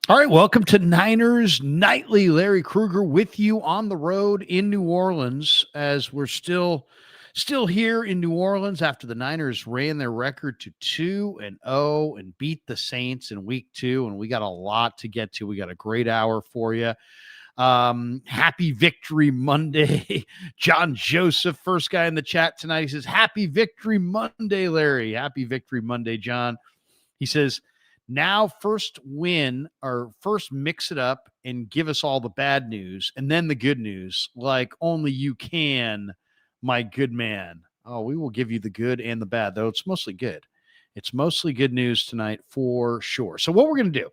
All right, welcome to Niners Nightly. Larry Krueger with you on the road in New Orleans as we're still here in New Orleans after the Niners ran their record to 2-0 and beat the Saints in week 2, and we got a lot to get to. We got a great hour for you. Happy Victory Monday. John Joseph, first guy in the chat tonight, he says, Happy Victory Monday, Larry. Happy Victory Monday, John. He says, now first win or first mix it up and give us all the bad news and then the good news, like only you can, my good man. Oh, we will give you the good and the bad, though it's mostly good. It's mostly good news tonight for sure. So what we're going to do,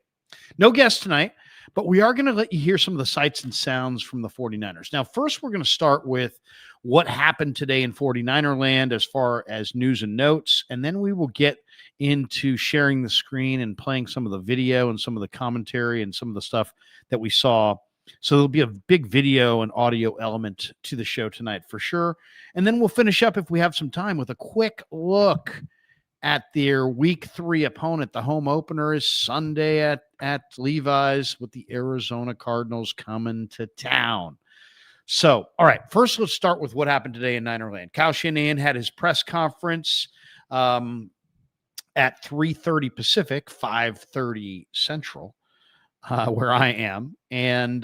no guest tonight, but we are going to let you hear some of the sights and sounds from the 49ers. Now, first, we're going to start with what happened today in 49er land as far as news and notes, and then we will get into sharing the screen and playing some of the video and some of the commentary and some of the stuff that we saw. So there'll be a big video and audio element to the show tonight for sure. And then we'll finish up, if we have some time, with a quick look at their week 3 opponent. The home opener is Sunday at Levi's with the Arizona Cardinals coming to town. So, all right, first let's start with what happened today in Ninerland. Kyle Shanahan had his press conference at 3:30 Pacific, 5:30 Central, where I am. And,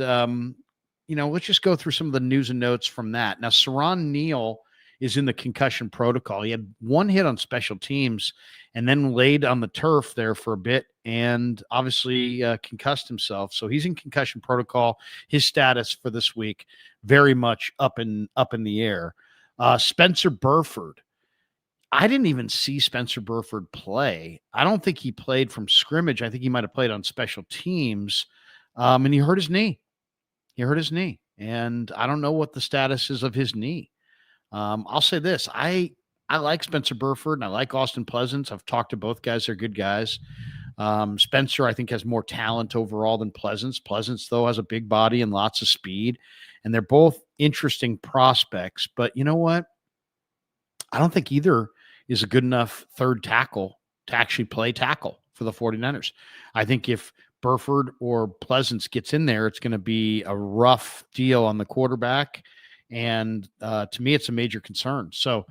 let's just go through some of the news and notes from that. Now, Saron Neal is in the concussion protocol. He had one hit on special teams and then laid on the turf there for a bit and obviously concussed himself. So he's in concussion protocol. His status for this week very much up in the air. Spencer Burford. I didn't even see Spencer Burford play. I don't think he played from scrimmage. I think he might have played on special teams. And he hurt his knee. And I don't know what the status is of his knee. I'll say this. I like Spencer Burford and I like Austin Pleasance. I've talked to both guys. They're good guys. Spencer, I think, has more talent overall than Pleasance. Pleasance, though, has a big body and lots of speed. And they're both interesting prospects. But you know what? I don't think either is a good enough third tackle to actually play tackle for the 49ers. I think if Burford or Pleasance gets in there, it's going to be a rough deal on the quarterback. And to me, it's a major concern. So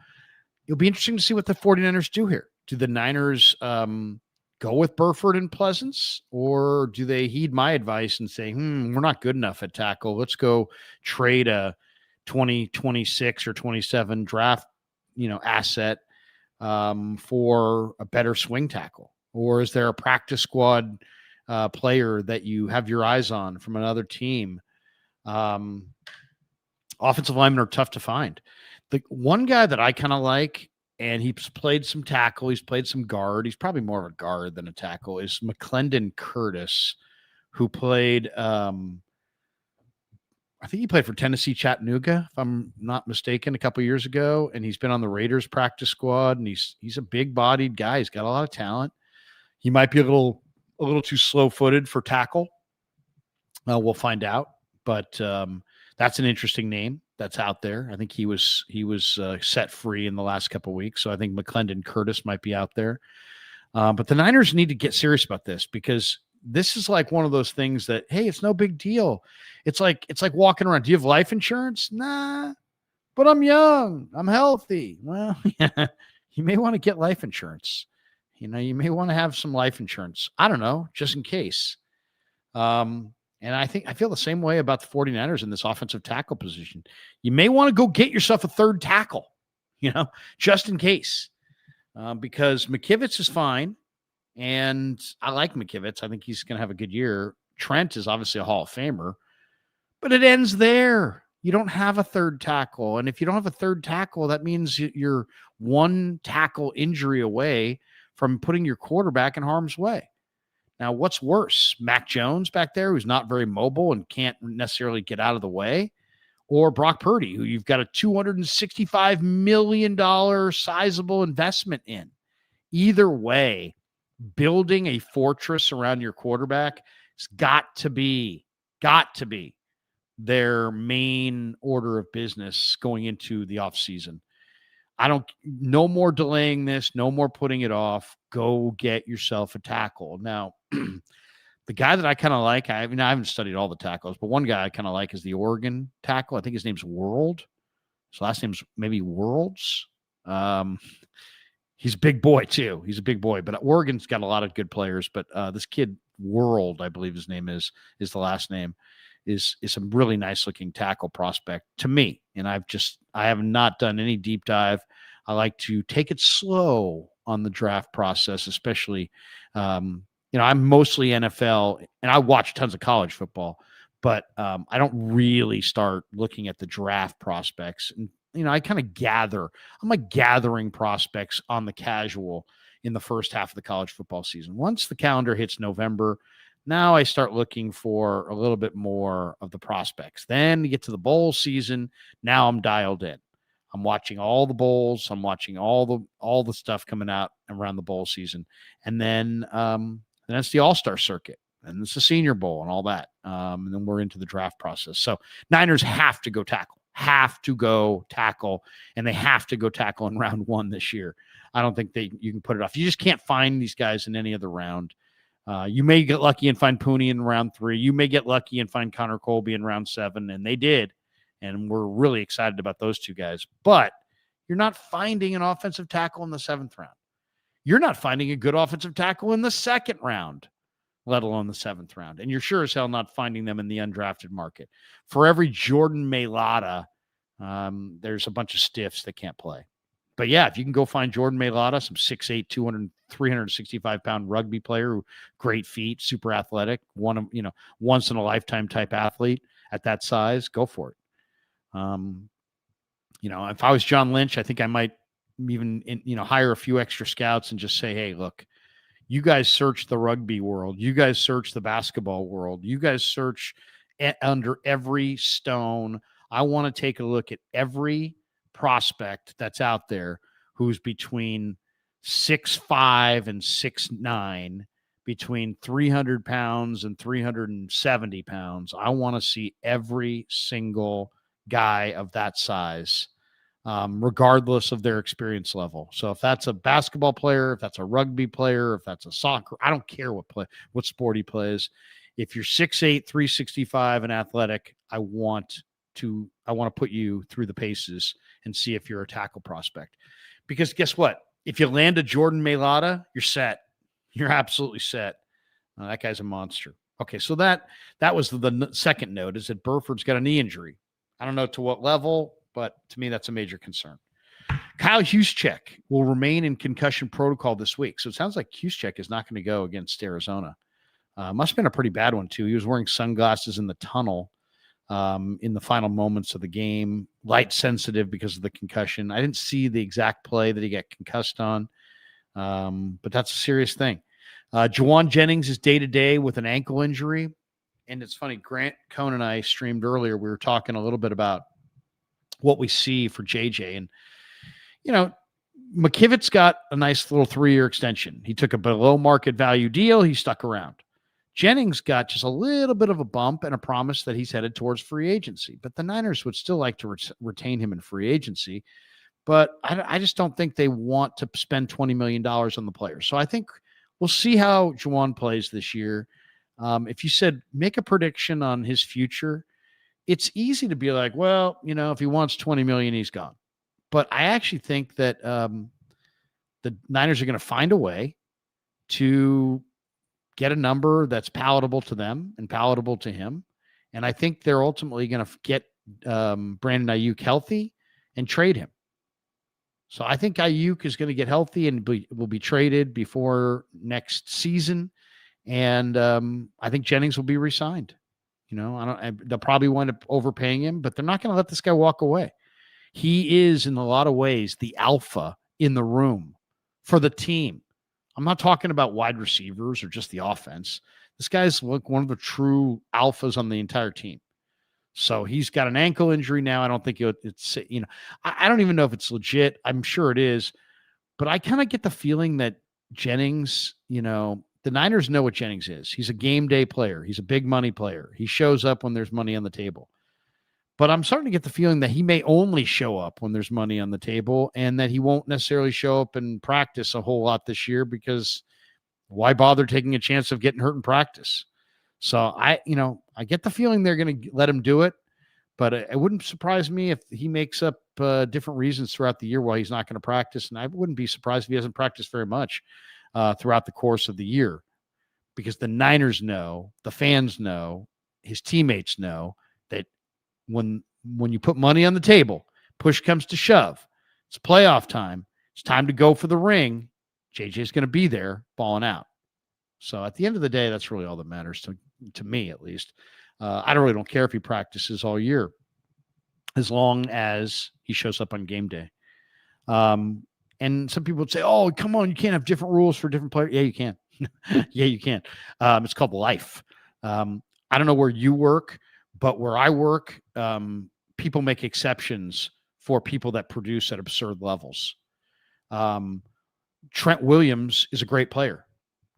it'll be interesting to see what the 49ers do here. Do the Niners go with Burford and Pleasance, or do they heed my advice and say, we're not good enough at tackle. Let's go trade a 2026 or 27 draft, asset for a better swing tackle? Or is there a practice squad player that you have your eyes on from another team? Offensive linemen are tough to find. The one guy that I kind of like, and he's played some tackle, he's played some guard, he's probably more of a guard than a tackle, is McClendon Curtis, who played, I think he played for Tennessee Chattanooga, if I'm not mistaken, a couple years ago, and he's been on the Raiders practice squad, and he's a big-bodied guy. He's got a lot of talent. He might be a little too slow-footed for tackle. We'll find out, but that's an interesting name that's out there. I think he was set free in the last couple of weeks, so I think McClendon Curtis might be out there. But the Niners need to get serious about this, because this is like one of those things that, hey, it's no big deal. It's like walking around. Do you have life insurance? Nah, but I'm young. I'm healthy. Well, yeah, you may want to get life insurance. You may want to have some life insurance. I don't know, just in case. And I feel the same way about the 49ers in this offensive tackle position. You may want to go get yourself a third tackle, just in case, because McKivitz is fine. And I like McKivitz. I think he's going to have a good year. Trent is obviously a Hall of Famer, but it ends there. You don't have a third tackle. And if you don't have a third tackle, that means you're one tackle injury away from putting your quarterback in harm's way. Now, what's worse, Mac Jones back there, who's not very mobile and can't necessarily get out of the way, or Brock Purdy, who you've got a $265 million sizable investment in? Either way, building a fortress around your quarterback has got to be their main order of business going into the offseason. No more delaying this, no more putting it off. Go get yourself a tackle. Now, The guy that I kind of like, I haven't studied all the tackles, but one guy I kind of like is the Oregon tackle. I think his name's World. His last name's maybe Worlds. He's a big boy too. He's a big boy, but Oregon's got a lot of good players. But this kid World, I believe his name is the last name, is a really nice looking tackle prospect to me. And I have not done any deep dive. I like to take it slow on the draft process, especially, I'm mostly NFL and I watch tons of college football, but I don't really start looking at the draft prospects. And, I kind of I'm like gathering prospects on the casual in the first half of the college football season. Once the calendar hits November, now I start looking for a little bit more of the prospects. Then you get to the bowl season. Now I'm dialed in. I'm watching all the bowls. I'm watching all the stuff coming out around the bowl season. And then it's the All-Star circuit. And it's the Senior Bowl and all that. And then we're into the draft process. So Niners have to go tackle. And they have to go tackle in round 1 this year. I don't think you can put it off. You just can't find these guys in any other round. You may get lucky and find Pooney in round 3. You may get lucky and find Connor Colby in round 7, and they did. And we're really excited about those two guys. But you're not finding an offensive tackle in the 7th round. You're not finding a good offensive tackle in the 2nd round, let alone the 7th round. And you're sure as hell not finding them in the undrafted market. For every Jordan Mailata, there's a bunch of stiffs that can't play. But yeah, if you can go find Jordan Mailata, some 6'8", 365-pound rugby player, great feet, super athletic, once in a lifetime type athlete at that size, go for it. If I was John Lynch, I think I might even, hire a few extra scouts and just say, hey, look, you guys search the rugby world. You guys search the basketball world. You guys search under every stone. I want to take a look at every prospect that's out there who's between 6'5" and 6'9", between 300 pounds and 370 pounds. I want to see every single guy of that size, regardless of their experience level. So if that's a basketball player, if that's a rugby player, if that's a soccer, I don't care what sport he plays. If you're 6'8", 365 and athletic, I want to put you through the paces and see if you're a tackle prospect. Because guess what? If you land a Jordan Mailata, you're set. You're absolutely set. That guy's a monster. Okay, so that was the second note, is that Burford's got a knee injury. I don't know to what level, but to me, that's a major concern. Kyle Juszczyk will remain in concussion protocol this week. So it sounds like Juszczyk is not going to go against Arizona. Must have been a pretty bad one, too. He was wearing sunglasses in the tunnel in the final moments of the game, light sensitive because of the concussion. I didn't see the exact play that he got concussed on, but that's a serious thing. Jauan Jennings is day-to-day with an ankle injury. And it's funny, Grant Cohn and I streamed earlier. We were talking a little bit about what we see for JJ. And, McKivitt's got a nice little 3-year extension. He took a below market value deal. He stuck around. Jennings got just a little bit of a bump and a promise that he's headed towards free agency. But the Niners would still like to retain him in free agency. But I just don't think they want to spend $20 million on the player. So I think we'll see how Jauan plays this year. If you said make a prediction on his future, it's easy to be like, well, if he wants $20 million, he's gone. But I actually think that the Niners are going to find a way to get a number that's palatable to them and palatable to him. And I think they're ultimately going to get Brandon Ayuk healthy and trade him. So I think Ayuk is going to get healthy and will be traded before next season. And I think Jennings will be re-signed. They'll probably wind up overpaying him, but they're not going to let this guy walk away. He is, in a lot of ways, the alpha in the room for the team. I'm not talking about wide receivers or just the offense. This guy's like one of the true alphas on the entire team. So he's got an ankle injury now. I don't think it's, I don't even know if it's legit. I'm sure it is. But I kind of get the feeling that Jennings, the Niners know what Jennings is. He's a game day player. He's a big money player. He shows up when there's money on the table. But I'm starting to get the feeling that he may only show up when there's money on the table and that he won't necessarily show up and practice a whole lot this year because why bother taking a chance of getting hurt in practice? So I get the feeling they're going to let him do it, but it wouldn't surprise me if he makes up different reasons throughout the year why he's not going to practice. And I wouldn't be surprised if he hasn't practiced very much throughout the course of the year, because the Niners know, the fans know, his teammates know that when you put money on the table, push comes to shove, it's playoff time, it's time to go for the ring, JJ's going to be there balling out. So at the end of the day, that's really all that matters to me, at least. I really don't care if he practices all year, as long as he shows up on game day. And some people would say, "Oh, come on, you can't have different rules for different players." Yeah, you can. Yeah, you can. It's called life. I don't know where you work, but where I work, people make exceptions for people that produce at absurd levels. Trent Williams is a great player.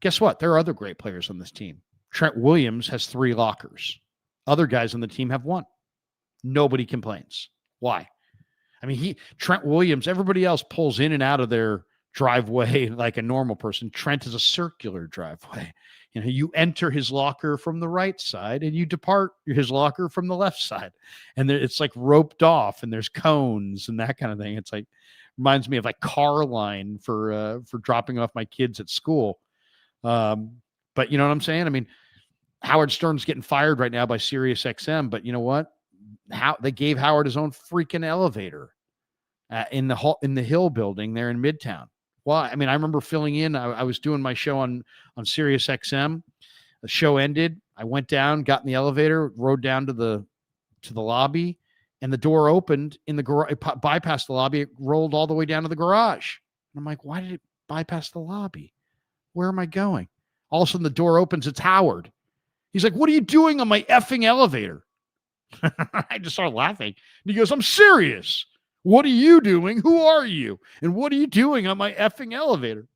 Guess what? There are other great players on this team. Trent Williams has 3 lockers. Other guys on the team have 1. Nobody complains. Why? I mean, Trent Williams, everybody else pulls in and out of their driveway like a normal person. Trent is a circular driveway. You enter his locker from the right side and you depart his locker from the left side. And it's like roped off, and there's cones and that kind of thing. It's like, reminds me of like car line for dropping off my kids at school. But you know what I'm saying? I mean, Howard Stern's getting fired right now by Sirius XM, but you know what? They gave Howard his own freaking elevator in the Hill building there in Midtown. Why? I mean, I remember filling in. I was doing my show on Sirius XM. The show ended. I went down, got in the elevator, rode down to the lobby, and the door opened in the garage. It bypassed the lobby. It rolled all the way down to the garage. And I'm like, why did it bypass the lobby? Where am I going? All of a sudden, the door opens. It's Howard. He's like, what are you doing on my effing elevator? I just started laughing. And he goes, I'm serious. What are you doing? Who are you? And what are you doing on my effing elevator?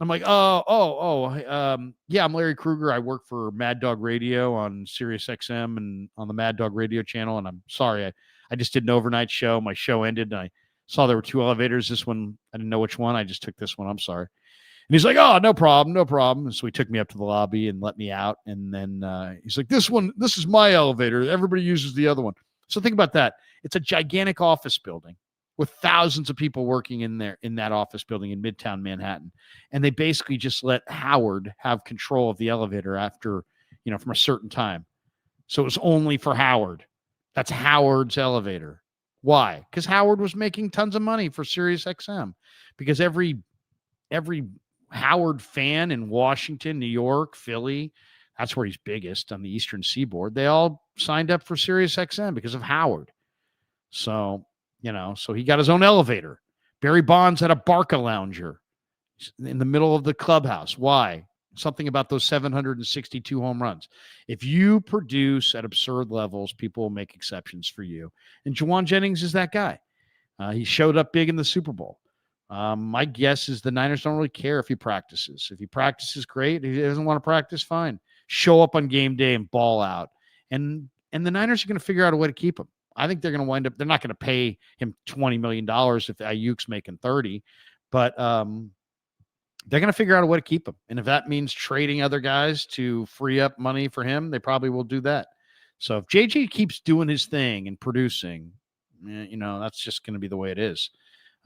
I'm like, yeah, I'm Larry Krueger. I work for Mad Dog Radio on Sirius XM and on the Mad Dog Radio channel. And I'm sorry, I just did an overnight show. My show ended, and I saw there were 2 elevators. This one, I didn't know which one. I just took this one. I'm sorry. And he's like, oh, no problem, no problem. And so he took me up to the lobby and let me out. And then he's like, this is my elevator. Everybody uses the other one. So think about that. It's a gigantic office building with thousands of people working in there, in that office building in Midtown Manhattan. And they basically just let Howard have control of the elevator after, from a certain time. So it was only for Howard. That's Howard's elevator. Why? Because Howard was making tons of money for Sirius XM. Because every Howard fan in Washington, New York, Philly, that's where he's biggest on the Eastern Seaboard. They all signed up for Sirius XM because of Howard. So, so he got his own elevator. Barry Bonds had a Barca lounger in the middle of the clubhouse. Why? Something about those 762 home runs. If you produce at absurd levels, people will make exceptions for you. And Jauan Jennings is that guy. He showed up big in the Super Bowl. My guess is the Niners don't really care if he practices. If he practices, great. If he doesn't want to practice, fine. Show up on game day and ball out. And the Niners are going to figure out a way to keep him. I think they're going to wind up, they're not going to pay him $20 million if Ayuk's making 30, but they're going to figure out a way to keep him. And if that means trading other guys to free up money for him, they probably will do that. So if JJ keeps doing his thing and producing, that's just going to be the way it is.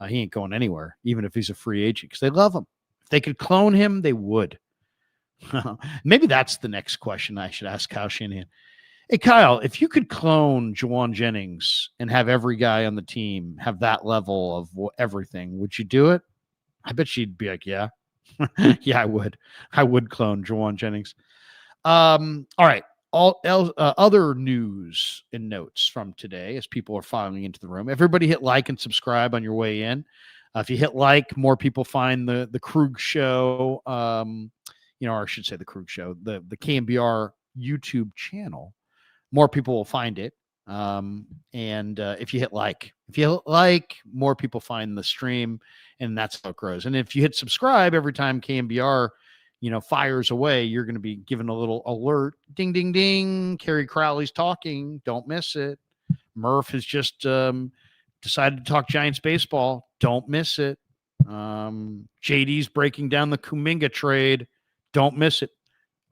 He ain't going anywhere, even if he's a free agent, because they love him. If they could clone him, they would. Maybe that's the next question I should ask Kyle Shanahan. Hey, Kyle, if you could clone Jauan Jennings and have every guy on the team have that level of everything, would you do it? I bet she'd be like, yeah. Yeah, I would. I would clone Jauan Jennings. All right. Other news and notes from today as people are filing into the room. Everybody hit like and subscribe on your way in. If you hit like, more people find the Krueger show, or I should say the Krueger show, the KMBR YouTube channel. More people will find it. And if you hit like, more people find the stream, and that's how it grows. And if you hit subscribe every time KMBR, fires away, you're going to be given a little alert. Ding, ding, ding. Kerry Crowley's talking. Don't miss it. Murph has just decided to talk Giants baseball. Don't miss it. JD's breaking down the Kuminga trade. Don't miss it.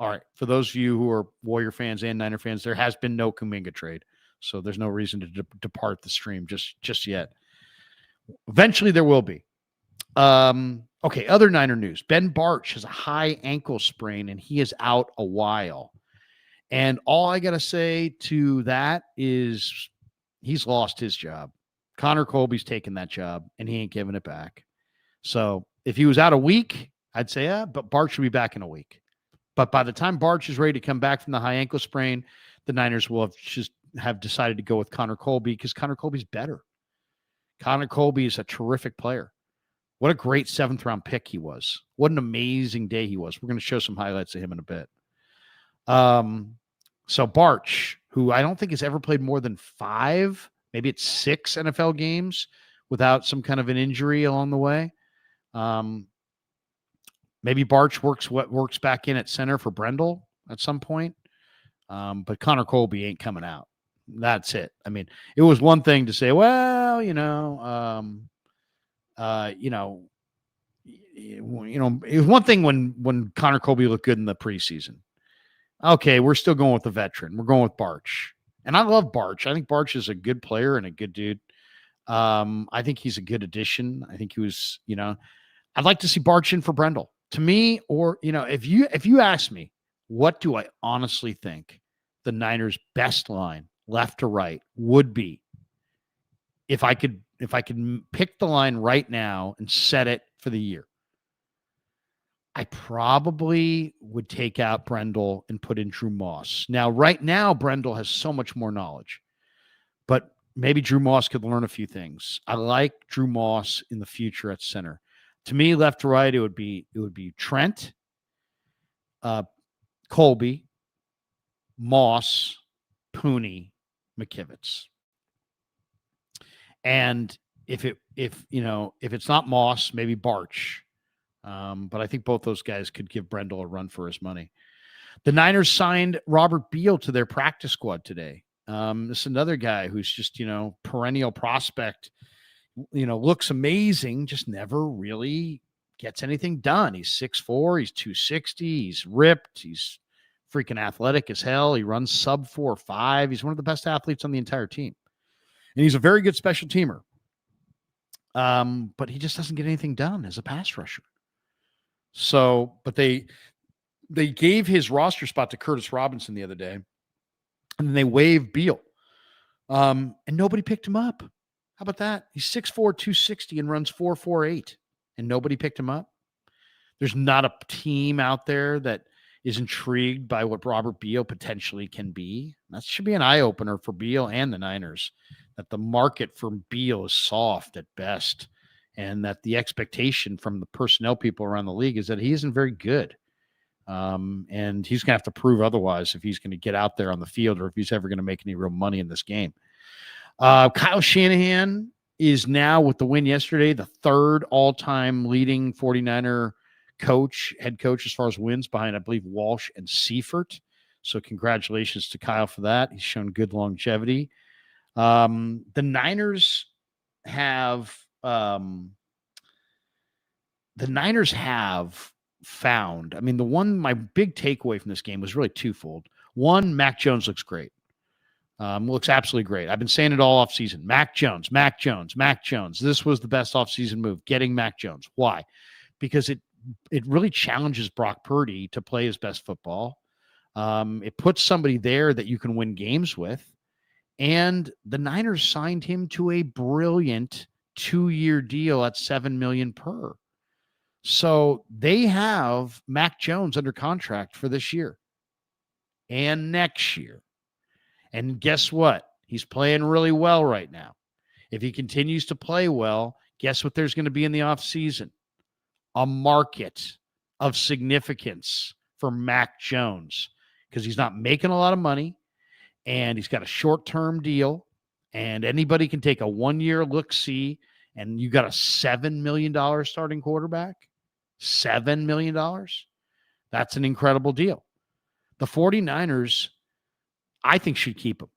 All right. For those of you who are Warrior fans and Niner fans, there has been no Kuminga trade. So there's no reason to depart the stream just yet. Eventually there will be. Okay, other Niner news. Ben Bartch has a high ankle sprain and he is out a while. And all I got to say to that is he's lost his job. Connor Colby's taken that job and he ain't giving it back. So if he was out a week, I'd say, but Bartch should be back in a week. But by the time Bartch is ready to come back from the high ankle sprain, the Niners will have decided to go with Connor Colby because Connor Colby's better. Connor Colby is a terrific player. What a great 7th-round pick he was. What an amazing day he was. We're going to show some highlights of him in a bit. So Bartch, who I don't think has ever played more than 5, maybe it's 6 NFL games without some kind of an injury along the way. Maybe Bartch works back in at center for Brendel at some point. But Connor Colby ain't coming out. That's it. I mean, it was one thing to say, well, it was one thing when Connor Colby looked good in the preseason. Okay, we're still going with the veteran. We're going with Bartch. And I love Bartch. I think Bartch is a good player and a good dude. I think he's a good addition. I think he was, I'd like to see Bartch in for Brendel. To me, or, if you ask me, what do I honestly think the Niners' best line, left to right, would be if I could pick the line right now and set it for the year? I probably would take out Brendel and put in Drew Moss. Now, right now, Brendel has so much more knowledge, but maybe Drew Moss could learn a few things. I like Drew Moss in the future at center. To me, left to right, it would be Trent, Colby, Moss, Pooney, McKivitz. And if it's not Moss, maybe Bartch. But I think both those guys could give Brendel a run for his money. The Niners signed Robert Beal to their practice squad today. This is another guy who's just, perennial prospect, looks amazing, just never really gets anything done. He's 6'4", he's 260, he's ripped, he's freaking athletic as hell. He runs sub 4.5. He's one of the best athletes on the entire team. And he's a very good special teamer. But he just doesn't get anything done as a pass rusher. So, but they gave his roster spot to Curtis Robinson the other day, and then they waived Beal. And nobody picked him up. How about that? He's 6'4", 260 and runs 4.48, and nobody picked him up. There's not a team out there that is intrigued by what Robert Beal potentially can be. That should be an eye-opener for Beal and the Niners, that the market for Beal is soft at best, and that the expectation from the personnel people around the league is that he isn't very good. And he's going to have to prove otherwise if he's going to get out there on the field or if he's ever going to make any real money in this game. Kyle Shanahan is now, with the win yesterday, the 3rd all-time leading 49er head coach as far as wins, behind, I believe, Walsh and Seifert. So congratulations to Kyle for that. He's shown good longevity. The Niners have found, my big takeaway from this game was really twofold. One, Mac Jones looks great. Looks absolutely great. I've been saying it all offseason. Mac Jones. This was the best offseason move, getting Mac Jones. Why? Because it really challenges Brock Purdy to play his best football. It puts somebody there that you can win games with. And the Niners signed him to a brilliant 2-year deal at $7 million per. So they have Mac Jones under contract for this year and next year. And guess what? He's playing really well right now. If he continues to play well, guess what there's going to be in the offseason? A market of significance for Mac Jones, because he's not making a lot of money and he's got a short-term deal, and anybody can take a 1-year look-see, and you got a $7 million starting quarterback. $7 million. That's an incredible deal. The 49ers, I think, should keep him.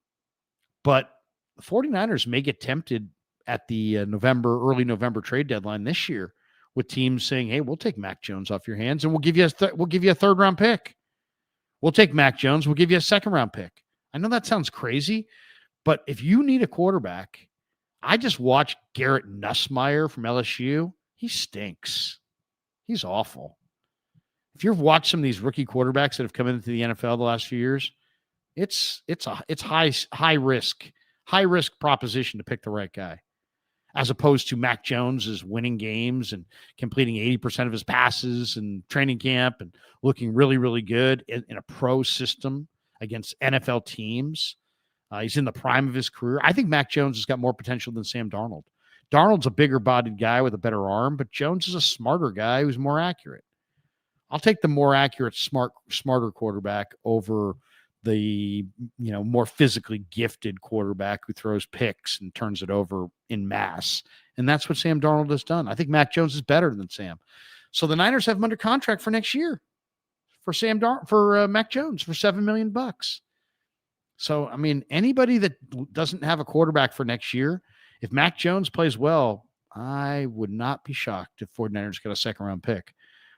But the 49ers may get tempted at the early November trade deadline this year with teams saying, hey, we'll take Mac Jones off your hands and we'll give you a 3rd-round pick. We'll take Mac Jones. We'll give you a second-round pick. I know that sounds crazy, but if you need a quarterback, I just watched Garrett Nussmeier from LSU. He stinks. He's awful. If you've watched some of these rookie quarterbacks that have come into the NFL the last few years, it's high risk proposition to pick the right guy, as opposed to Mac Jones is winning games and completing 80% of his passes and training camp and looking really, really good in a pro system against NFL teams. He's in the prime of his career. I think Mac Jones has got more potential than Sam Darnold. Darnold's a bigger bodied guy with a better arm, but Jones is a smarter guy who's more accurate. I'll take the more accurate, smarter quarterback over the more physically gifted quarterback who throws picks and turns it over in mass. And that's what Sam Darnold has done. I think Mac Jones is better than Sam. So the Niners have him under contract for next year for Mac Jones for $7 million. So, I mean, anybody that doesn't have a quarterback for next year, if Mac Jones plays well, I would not be shocked if 49ers got a second-round pick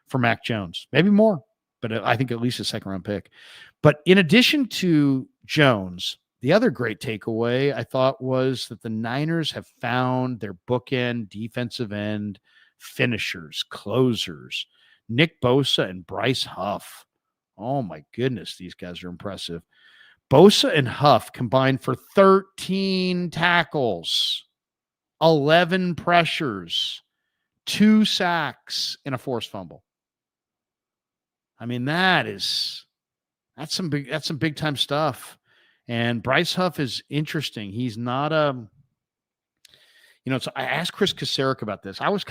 for Mac Jones. Maybe more, but I think at least a second-round pick. But in addition to Jones, the other great takeaway I thought was that the Niners have found their bookend defensive end finishers, closers, Nick Bosa and Bryce Huff. Oh, my goodness, these guys are impressive. Bosa and Huff combined for 13 tackles, 11 pressures, 2 sacks, and a forced fumble. I mean, that's some big time stuff. And Bryce Huff is interesting. He's not so I asked Chris Kasarik about this. I was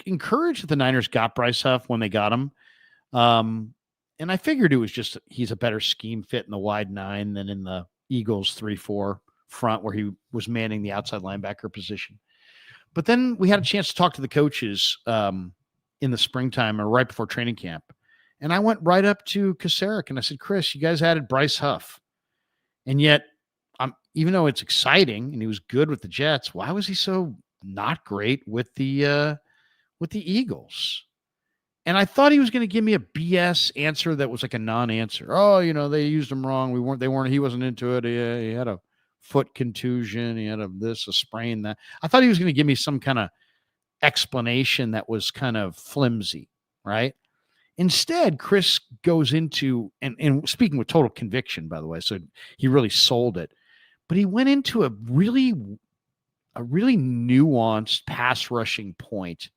encouraged that the Niners got Bryce Huff when they got him. And I figured it was just he's a better scheme fit in the wide 9 than in the Eagles 3-4 front where he was manning the outside linebacker position. But then we had a chance to talk to the coaches in the springtime or right before training camp. And I went right up to Kasarik and I said, Chris, you guys added Bryce Huff. And yet, even though it's exciting and he was good with the Jets, why was he so not great with the Eagles? And I thought he was going to give me a BS answer that was like a non-answer. Oh, they used him wrong. He wasn't into it. He had a foot contusion. He had a sprain, that. I thought he was going to give me some kind of explanation that was kind of flimsy, right? Instead, Chris goes into, and speaking with total conviction, by the way, so he really sold it, but he went into a really nuanced pass rushing point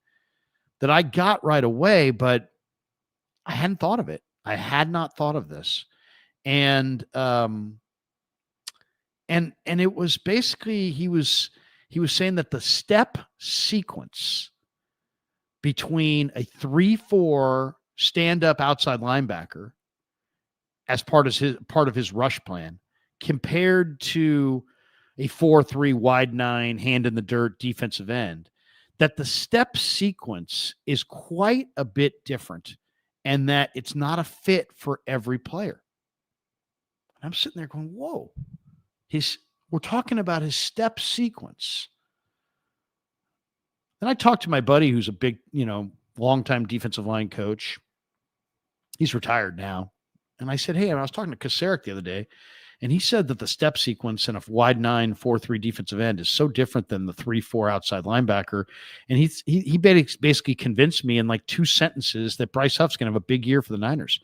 that I got right away, but I hadn't thought of it. I had not thought of this. And it was basically, he was saying that the step sequence between a 3-4 stand-up outside linebacker as part of his rush plan compared to a 4-3 wide 9 hand in the dirt defensive end, that the step sequence is quite a bit different and that it's not a fit for every player. And I'm sitting there going, whoa, we're talking about his step sequence. Then I talked to my buddy who's a big, longtime defensive line coach. He's retired now. And I said, hey, I was talking to Kasarik the other day, and he said that the step sequence in a wide 9, 4-3 defensive end is so different than the 3-4 outside linebacker. And he basically convinced me in like 2 sentences that Bryce Huff's going to have a big year for the Niners.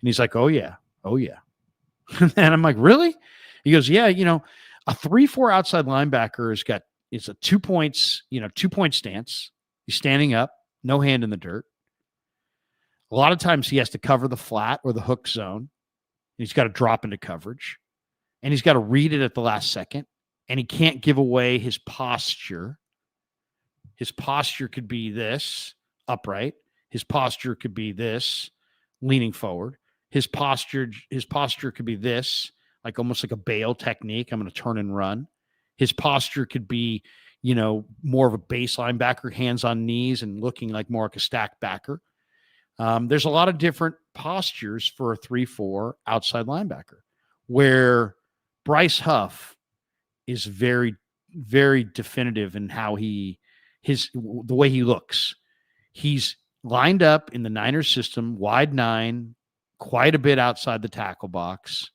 And he's like, oh yeah. And I'm like, really? He goes, yeah, a 3-4 outside linebacker it's a 2 points, 2-point stance. He's standing up, no hand in the dirt. A lot of times he has to cover the flat or the hook zone. He's got to drop into coverage. And he's got to read it at the last second. And he can't give away his posture. His posture could be this, upright. His posture could be this, leaning forward. His posture could be this, like almost like a bail technique. I'm going to turn and run. His posture could be, more of a base linebacker, hands on knees and looking like more like a stacked backer. There's a lot of different postures for a 3-4 outside linebacker, where Bryce Huff is very, very definitive in how the way he looks. He's lined up in the Niners system, wide 9, quite a bit outside the tackle box.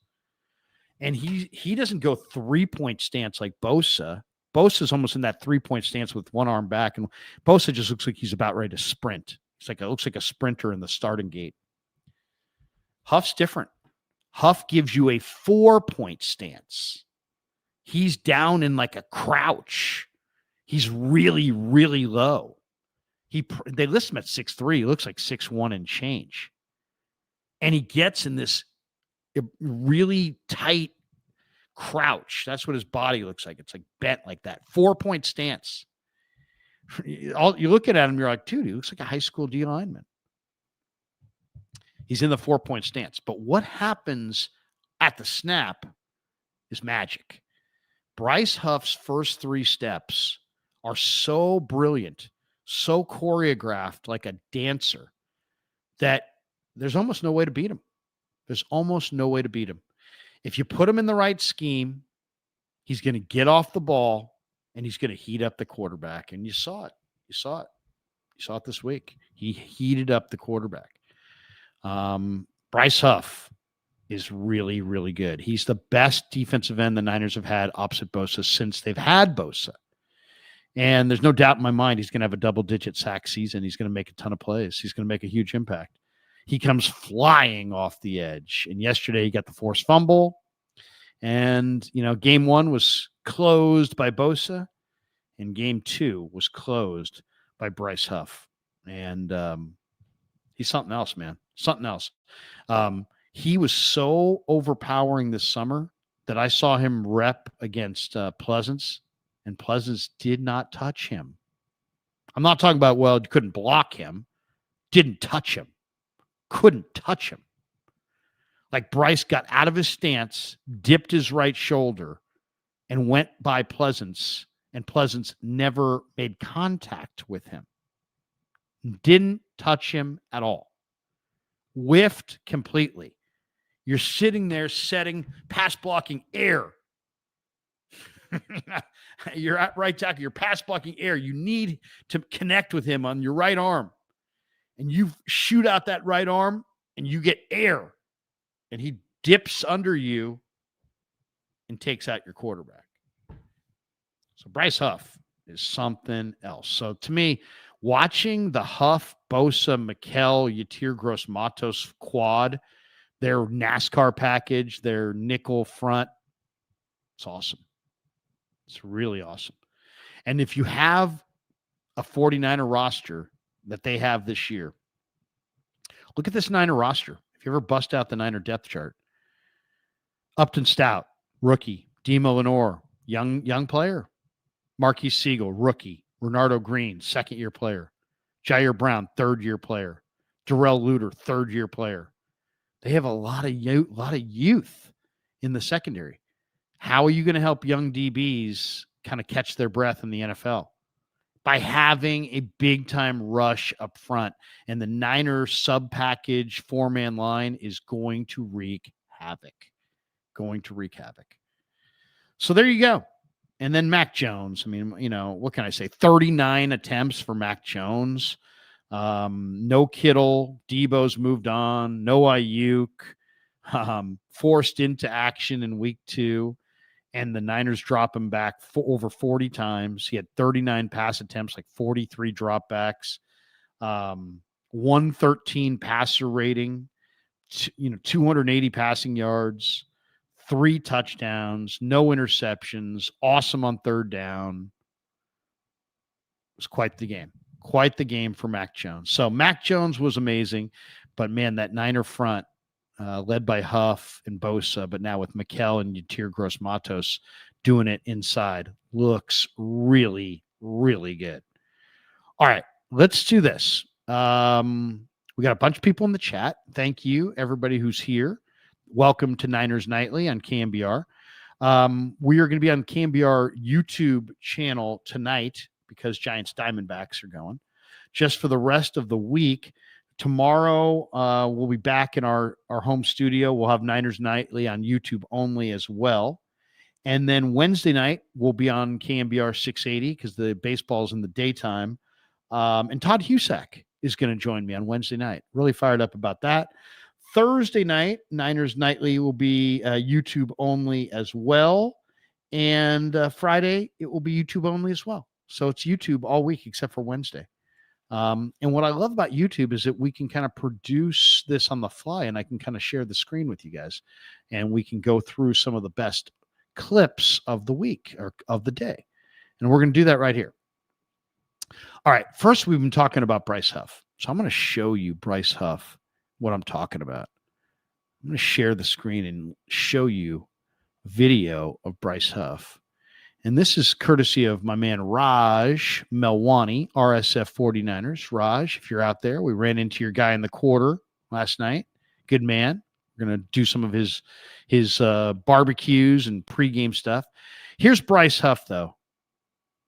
And he doesn't go 3-point stance like Bosa. Bosa's almost in that 3-point stance with one arm back, and Bosa just looks like he's about ready to sprint. It looks like a sprinter in the starting gate. Huff's different. Huff gives you a 4-point stance. He's down in like a crouch. He's really, really low. They list him at 6'3". He looks like 6'1" and change. And he gets in this really tight crouch. That's what his body looks like. It's like bent like that. 4-point stance. You're looking at him, you're like, dude, he looks like a high school D lineman. He's in the 4-point stance. But what happens at the snap is magic. Bryce Huff's first 3 steps are so brilliant, so choreographed like a dancer, that there's almost no way to beat him. There's almost no way to beat him. If you put him in the right scheme, he's going to get off the ball and he's going to heat up the quarterback. And you saw it. You saw it. You saw it this week. He heated up the quarterback. Bryce Huff is really, really good. He's the best defensive end the Niners have had opposite Bosa since they've had Bosa. And there's no doubt in my mind he's going to have a double-digit sack season. He's going to make a ton of plays. He's going to make a huge impact. He comes flying off the edge. And yesterday he got the forced fumble. And, game 1 was closed by Bosa. And game 2 was closed by Bryce Huff. And he's something else, man. Something else. He was so overpowering this summer that I saw him rep against Pleasance, and Pleasance did not touch him. I'm not talking about, you couldn't block him. Didn't touch him. Couldn't touch him. Like Bryce got out of his stance, dipped his right shoulder, and went by Pleasance, and Pleasance never made contact with him. Didn't touch him at all. Whiffed completely. You're sitting there setting pass blocking air. You're at right tackle. You're pass blocking air. You need to connect with him on your right arm. And you shoot out that right arm and you get air. And he dips under you and takes out your quarterback. So Bryce Huff is something else. So to me, watching the Huff, Bosa, Mikel, Yatir Gross-Matos quad, their NASCAR package, their nickel front, it's awesome. It's really awesome. And if you have a 49er roster that they have this year, look at this Niner roster. If you ever bust out the Niner depth chart, Upton Stout, rookie. Demo Lenore, young player. Marquise Siegel, rookie. Renardo Green, second-year player. Jair Brown, third-year player. Darrell Luter, third-year player. They have a lot of youth in the secondary. How are you going to help young DBs kind of catch their breath in the NFL? By having a big-time rush up front. And the Niner sub-package 4-man line is going to wreak havoc. So there you go. And then Mac Jones. I mean, what can I say? 39 attempts for Mac Jones. No Kittle. Debo's moved on. No Ayuk. Forced into action in week 2. And the Niners drop him back over 40 times. He had 39 pass attempts, like 43 dropbacks. 113 passer rating. 280 passing yards. 3 touchdowns, no interceptions, awesome on third down. It was quite the game. Quite the game for Mac Jones. So Mac Jones was amazing, but man, that Niner front, led by Huff and Bosa, but now with Mikel and Yatir Gross-Matos doing it inside, looks really, really good. All right, let's do this. We got a bunch of people in the chat. Thank you, everybody who's here. Welcome to Niners Nightly on KMBR. We are going to be on KMBR YouTube channel tonight because Giants Diamondbacks are going. Just for the rest of the week, tomorrow we'll be back in our home studio. We'll have Niners Nightly on YouTube only as well. And then Wednesday night, we'll be on KMBR 680 because the baseball's in the daytime. And Todd Husak is going to join me on Wednesday night. Really fired up about that. Thursday night, Niners Nightly will be YouTube only as well. And Friday, it will be YouTube only as well. So it's YouTube all week except for Wednesday. And what I love about YouTube is that we can kind of produce this on the fly, and I can kind of share the screen with you guys, and we can go through some of the best clips of the week or of the day. And we're going to do that right here. All right. First, we've been talking about Bryce Huff. So I'm going to show you Bryce Huff, what I'm talking about. I'm going to share the screen and show you video of Bryce Huff. And this is courtesy of my man Raj Melwani, RSF 49ers. Raj, if you're out there, we ran into your guy in the quarter last night. Good man. We're going to do some of his barbecues and pregame stuff. Here's Bryce Huff, though.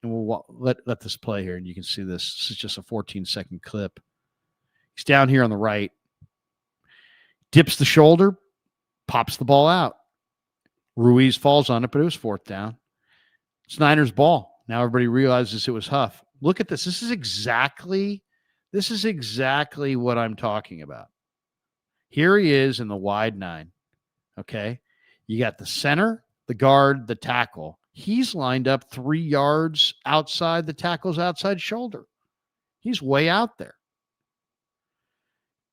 And we'll let this play here, and you can see this. This is just a 14-second clip. He's down here on the right. Dips the shoulder, pops the ball out. Ruiz falls on it, but it was fourth down. It's Niners ball. Now everybody realizes it was Huff. Look at this. This is exactly what I'm talking about. Here he is in the wide 9. Okay. You got the center, the guard, the tackle. He's lined up 3 yards outside the tackle's outside shoulder. He's way out there.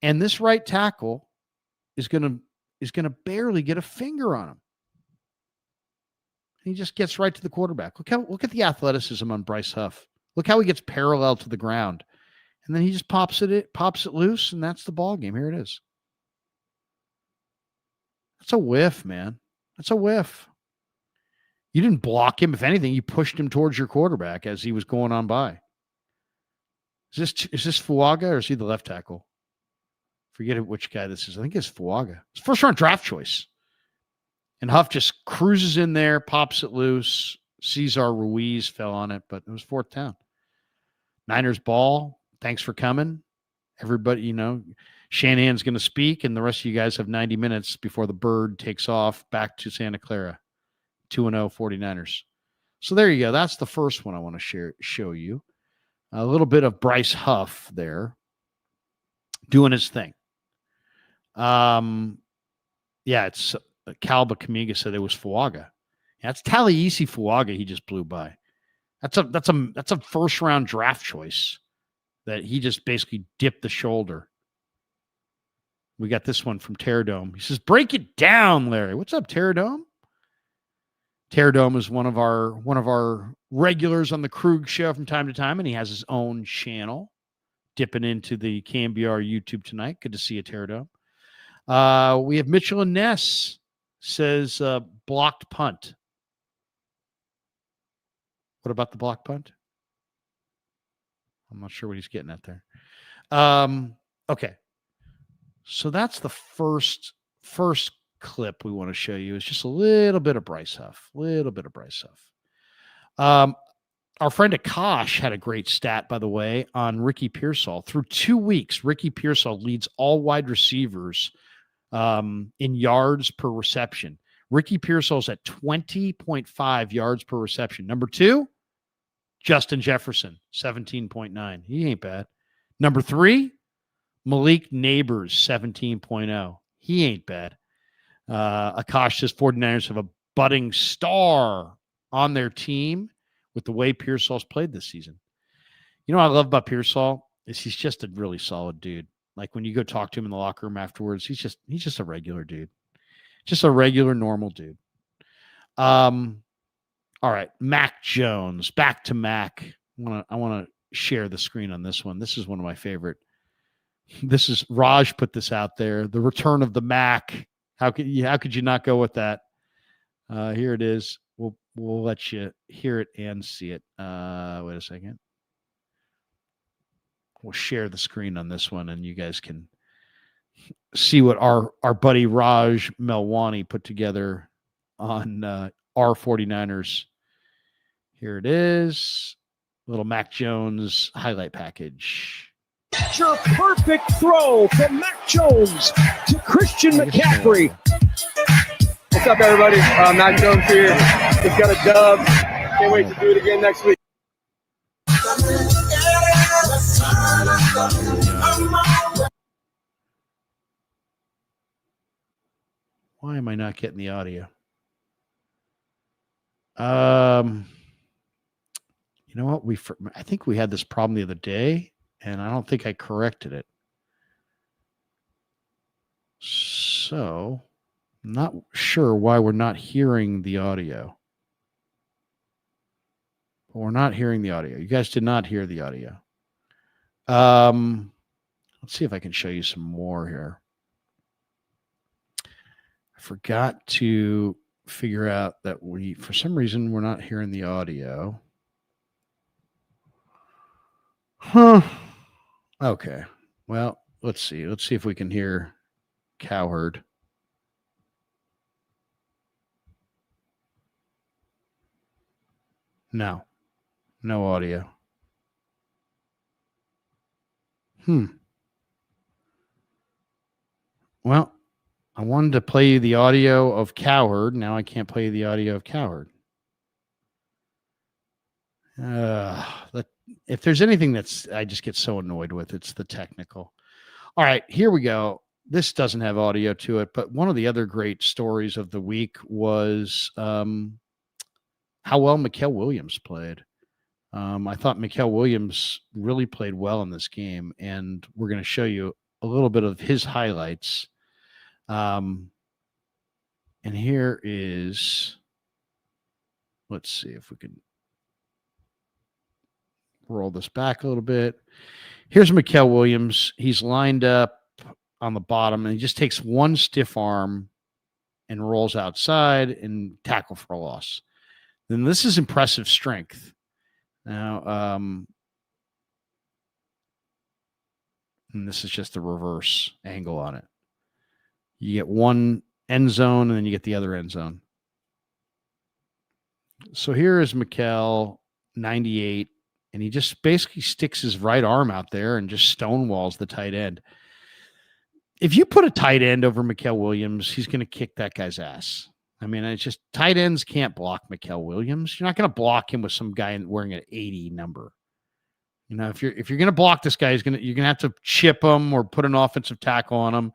And this right tackle is going to barely get a finger on him. He just gets right to the quarterback. Look at the athleticism on Bryce Huff. Look how he gets parallel to the ground. And then he just pops it loose, and that's the ball game. Here it is. That's a whiff, man. That's a whiff. You didn't block him. If anything, you pushed him towards your quarterback as he was going on by. Is this Fuaga, or is he the left tackle? Forget which guy this is. I think it's Fuaga. It's first-round draft choice. And Huff just cruises in there, pops it loose. Cesar Ruiz fell on it, but it was fourth down. Niners ball. Thanks for coming. Everybody, Shanahan's going to speak, and the rest of you guys have 90 minutes before the bird takes off back to Santa Clara. 2-0 49ers. So there you go. That's the first one I want to show you. A little bit of Bryce Huff there doing his thing. It's Calba Kamiga said it was Fuaga. That's Talieisi Fuaga he just blew by. That's a first round draft choice that he just basically dipped the shoulder. We got this one from Terradome. He says, "Break it down, Larry." What's up, Terradome? Terradome is one of our regulars on the Krueger show from time to time, and he has his own channel. Dipping into the KMBR YouTube tonight. Good to see you, Terradome. We have Mitchell and Ness says blocked punt. What about the blocked punt? I'm not sure what he's getting at there. Okay. So that's the first clip we want to show you. Is just a little bit of Bryce Huff. Our friend Akash had a great stat, by the way, on Ricky Pearsall. Through 2 weeks, Ricky Pearsall leads all wide receivers in yards per reception. Ricky Pearsall's at 20.5 yards per reception. Number 2, Justin Jefferson, 17.9. He ain't bad. Number 3, Malik Neighbors, 17.0. He ain't bad. Akash says 49ers have a budding star on their team with the way Pearsall's played this season. You know what I love about Pearsall is he's just a really solid dude. Like when you go talk to him in the locker room afterwards, he's just a regular dude. Just a regular, normal dude. All right, Mac Jones. Back to Mac. I want to share the screen on this one. This is one of my favorite. This is Raj put this out there. The return of the Mac. How could you not go with that? Here it is. We'll let you hear it and see it. Wait a second. We'll share the screen on this one, and you guys can see what our buddy Raj Melwani put together on our 49ers. Here it is. Little Mac Jones highlight package. Picture perfect throw from Mac Jones to Christian McCaffrey. What's up, everybody? Mac Jones here. Just got a dub. Can't wait to do it again next week. Why am I not getting the audio? You know what? I think we had this problem the other day, and I don't think I corrected it. So, not sure why we're not hearing the audio. We're not hearing the audio. You guys did not hear the audio. Let's see if I can show you some more here. I forgot to figure out that for some reason, we're not hearing the audio. Huh. Okay. Well, let's see. Let's see if we can hear Cowherd. No audio. Well, I wanted to play you the audio of Cowherd. Now I can't play you the audio of Cowherd. If there's anything I just get so annoyed with, it's the technical. All right, here we go. This doesn't have audio to it, but one of the other great stories of the week was how well Mikael Williams played. I thought Mikael Williams really played well in this game, and we're going to show you a little bit of his highlights. And here is, let's see if we can roll this back a little bit. Here's Mikael Williams. He's lined up on the bottom, and he just takes one stiff arm and rolls outside and tackle for a loss. Then this is impressive strength. Now, and this is just the reverse angle on it. You get one end zone, and then you get the other end zone. So here is Mikael, 98, and he just basically sticks his right arm out there and just stonewalls the tight end. If you put a tight end over Mikael Williams, he's going to kick that guy's ass. I mean, it's just tight ends can't block Mikael Williams. You're not going to block him with some guy wearing an 80 number. You know, if you're going to block this guy, you're going to have to chip him or put an offensive tackle on him.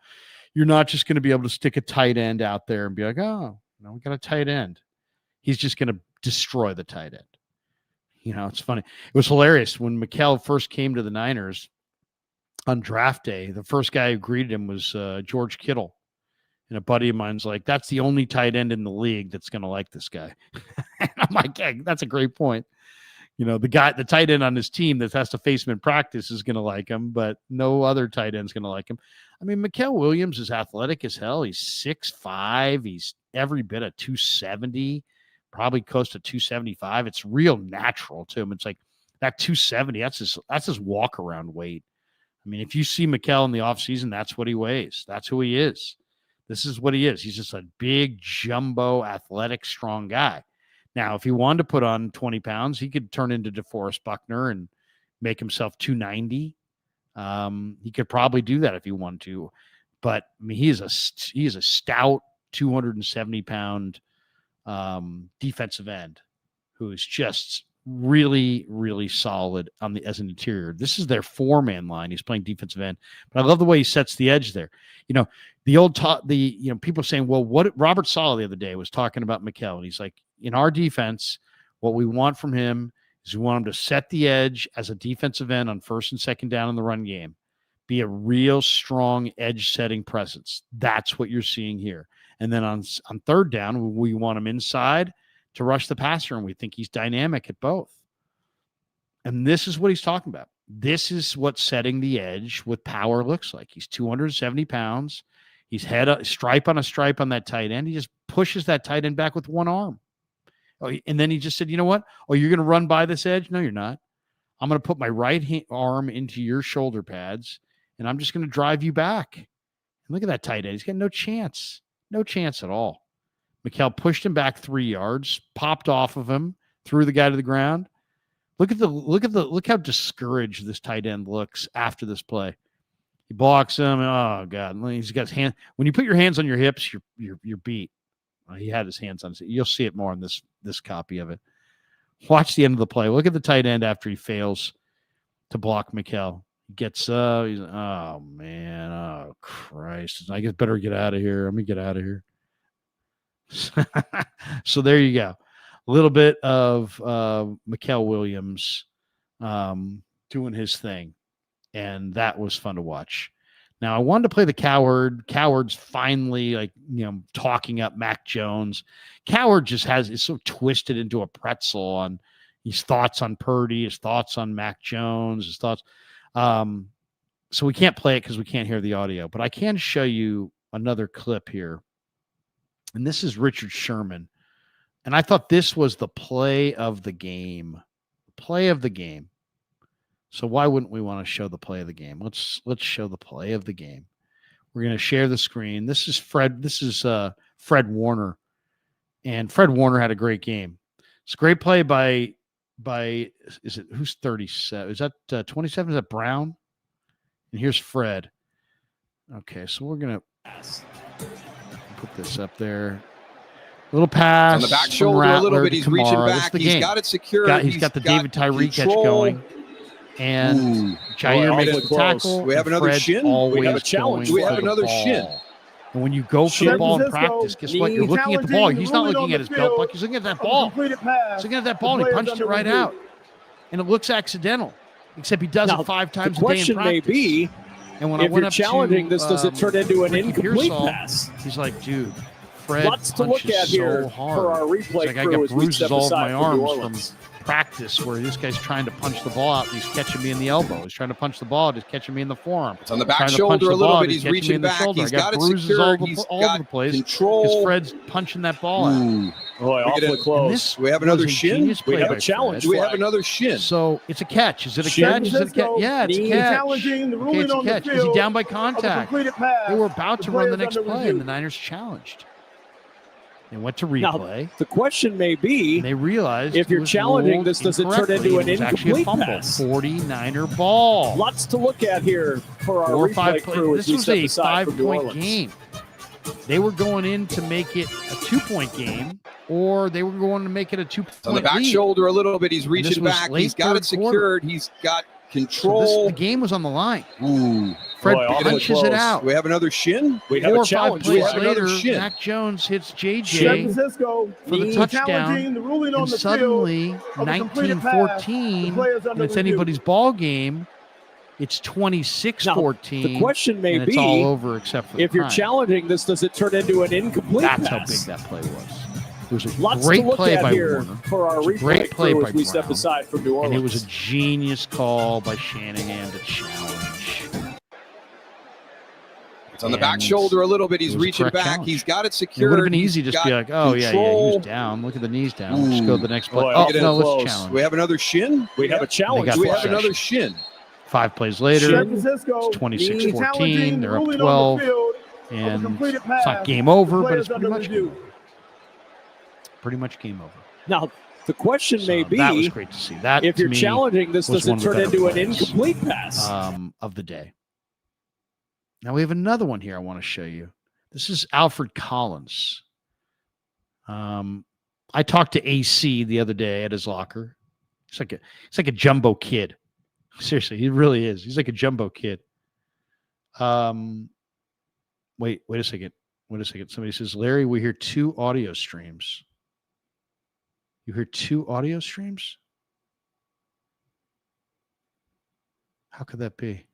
You're not just going to be able to stick a tight end out there and be like, oh, we got a tight end. He's just going to destroy the tight end. You know, it's funny. It was hilarious when Mikael first came to the Niners on draft day. The first guy who greeted him was George Kittle. And a buddy of mine's like, that's the only tight end in the league that's going to like this guy. And I'm like, yeah, that's a great point. You know, the tight end on his team that has to face him in practice is going to like him, but no other tight end's going to like him. I mean, Mikael Williams is athletic as hell. He's 6'5". He's every bit of 270, probably close to 275. It's real natural to him. It's like that 270, that's his walk around weight. I mean, if you see Mikael in the offseason, that's what he weighs. That's who he is. This is what he is. He's just a big, jumbo, athletic, strong guy. Now, if he wanted to put on 20 pounds, he could turn into DeForest Buckner and make himself 290. He could probably do that if he wanted to. But, I mean, he is a stout 270-pound defensive end who is just really, really solid as an interior. This is their 4-man line. He's playing defensive end, but I love the way he sets the edge there. You know, people saying, well, what Robert Saleh the other day was talking about Mikael, and he's like, in our defense, what we want from him is we want him to set the edge as a defensive end on first and second down in the run game, be a real strong edge setting presence. That's what you're seeing here. And then on third down, we want him inside to rush the passer, and we think he's dynamic at both. And this is what he's talking about. This is what setting the edge with power looks like. He's 270 pounds. He's had a stripe on that tight end. He just pushes that tight end back with one arm. Oh, and then he just said, you know what? Oh, you're going to run by this edge? No, you're not. I'm going to put my right arm into your shoulder pads, and I'm just going to drive you back. And look at that tight end. He's got no chance. No chance at all. Mikael pushed him back 3 yards, popped off of him, threw the guy to the ground. Look how discouraged this tight end looks after this play. He blocks him. Oh God, he's got his hand. When you put your hands on your hips, you're beat. He had his hands on his. You'll see it more in this copy of it. Watch the end of the play. Look at the tight end after he fails to block Mikael. He gets oh man, oh Christ! I guess better get out of here. Let me get out of here. So there you go. A little bit of Mikael Williams doing his thing. And that was fun to watch. Now I wanted to play the coward. Coward's finally talking up Mac Jones. Coward just is so twisted into a pretzel on his thoughts on Purdy, his thoughts on Mac Jones, his thoughts. So we can't play it because we can't hear the audio, but I can show you another clip here. And this is Richard Sherman. And I thought this was the play of the game. Play of the game. So why wouldn't we want to show the play of the game? Let's show the play of the game. We're going to share the screen. This is Fred. This is Fred Warner, and Fred Warner had a great game. It's a great play by is it who's 37? Is that 27? Is that Brown? And here's Fred. Okay, so we're gonna put this up there. Little pass on the back shoulder a little bit. He's reaching back. He's got it secured. He's got the David Tyree catch going. And Jair makes the tackle. We have another shin. We have a challenge. We have another shin. And when you go for the ball in practice, guess what? You're looking at the ball. He's not looking at his belt buckle. He's looking at that ball. He's looking at that ball, and he punched it right out. And it looks accidental, except he does it 5 times a day in practice. The question may be, and when if I went you're up challenging to, this, does it turn into an incomplete pass? He's like, dude, Fred Lots to look at here so hard. for our replay like, I crew got as we bruises step all over aside my from New arms Orleans. from practice where this guy's trying to punch the ball out and he's catching me in the elbow. He's trying to punch the ball, just catching me in the forearm. It's on the back shoulder a little bit. He's reaching back. He's got it secured. He's got the place control. Because Fred's punching that ball out. Boy, awfully close. We have another shin. We have a challenge. We have another shin. So it's a catch. Is it a catch? Is it a catch? Yeah, it's a catch. Okay, it's a catch. Is he down by contact? They were about to run the next play, and the Niners challenged. They went to replay. Now, the question may be, and they realized if you're challenging this, does it turn into an incomplete pass? 49er ball. Lots to look at here for our replay crew as we step aside from New Orleans. This was a 5-point game. They were going in to make it a 2-point game, or they were going to make it a 2-point lead. On the back shoulder a little bit. He's reaching back. He's got it secured. He's got control. So the game was on the line. Fred punches it out. We have another shin. We have 4 or a challenge. 5 plays we have later, shin. Mac Jones hits JJ for the touchdown, and suddenly 19-14, and it's anybody's ball game. It's 26-14. The question may and it's be, all over except for if the you're time. challenging this, does it turn into an incomplete That's pass? how big that play was. It was a Lots great to look play at by here Warner. for our replay play crew by as we step Brown. aside from New Orleans. And it was a genius call by Shanahan to challenge. It's on the back shoulder a little bit. He's reaching back. Challenge. He's got it It secured. would have been easy just to be like, oh, yeah, he was down. Look at the knees down. We'll just go to the next play. Boy, Oh, getting no, close. let's challenge. We have another shin. We have a challenge. got We full have another shin. 5 plays later, it's 26-14. They're up 12. And it's not game over, but it's pretty much game over. Pretty much game over. Now, the question may be, that was great to see. That, if to you're me, challenging this, was does it one of the turn better into an plays, incomplete pass? of the day. Now we have another one here I want to show you. This is Alfred Collins. I talked to AC the other day at his locker. He's like a jumbo kid. Seriously, he really is. He's like a jumbo kid. Wait a second. Somebody says, Larry, we hear 2 audio streams. You hear 2 audio streams? How could that be?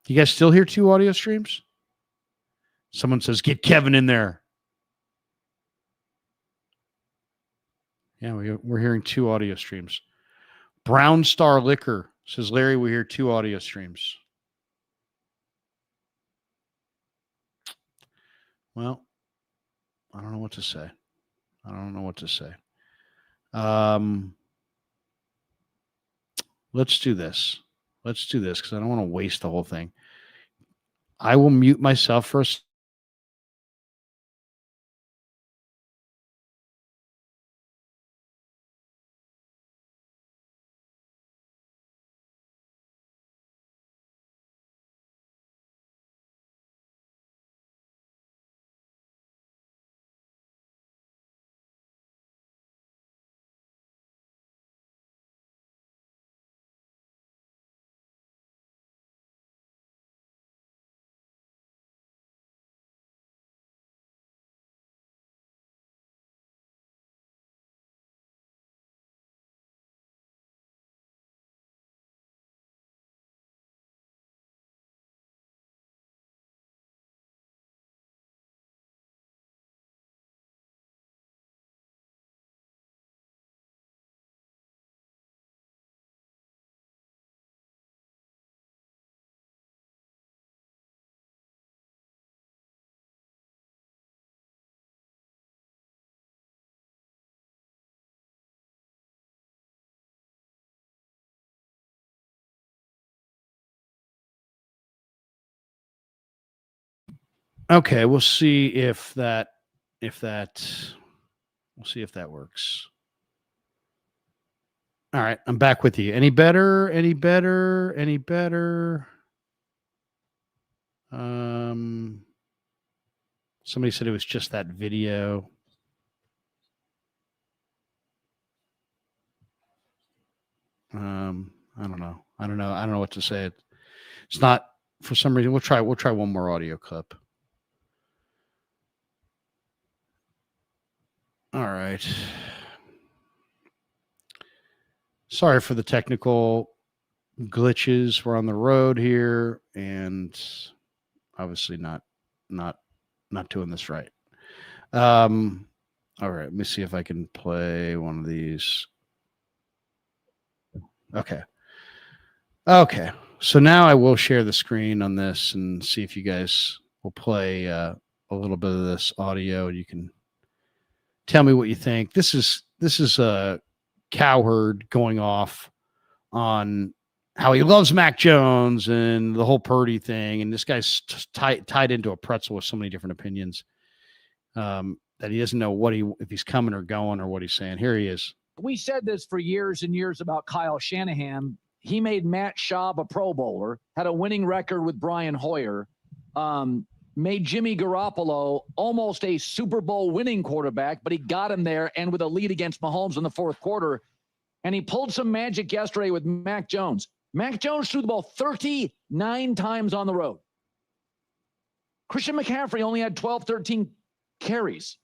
You guys still hear 2 audio streams? Someone says, get Kevin in there. Yeah, we're hearing 2 audio streams. Brown Star Liquor says, Larry, we hear 2 audio streams. Well, I don't know what to say. Let's do this because I don't want to waste the whole thing. I will mute myself for a Okay, we'll see if that works. All right, I'm back with you. Any better? Somebody said it was just that video. I don't know. I don't know what to say. It's not, for some reason. We'll try one more audio clip. All right. Sorry for the technical glitches. We're on the road here, and obviously not doing this right. All right, let me see if I can play one of these. Okay. So now I will share the screen on this and see if you guys will play a little bit of this audio. You can tell me what you think. This is a Cowherd going off on how he loves Mac Jones and the whole Purdy thing. And this guy's tied into a pretzel with so many different opinions that he doesn't know if he's coming or going or what he's saying. Here he is. We said this for years and years about Kyle Shanahan. He made Matt Schaub a Pro Bowler, had a winning record with Brian Hoyer, made Jimmy Garoppolo almost a Super Bowl winning quarterback, but he got him there and with a lead against Mahomes in the fourth quarter. And he pulled some magic yesterday with Mac Jones. Mac Jones threw the ball 39 times on the road. Christian McCaffrey only had 12, 13 carries.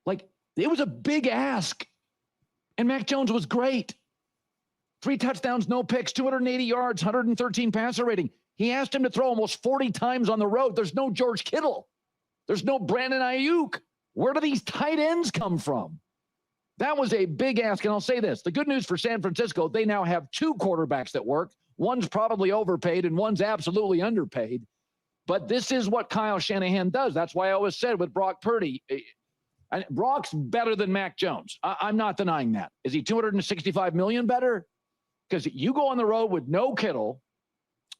Like, it was a big ask. And Mac Jones was great. 3 touchdowns, no picks, 280 yards, 113 passer rating. He asked him to throw almost 40 times on the road. There's no George Kittle. There's no Brandon Ayuk. Where do these tight ends come from? That was a big ask. And I'll say this. The good news for San Francisco, they now have 2 quarterbacks that work. One's probably overpaid and one's absolutely underpaid. But this is what Kyle Shanahan does. That's why I always said with Brock Purdy, Brock's better than Mac Jones. I'm not denying that. Is he $265 million better? Because you go on the road with no Kittle,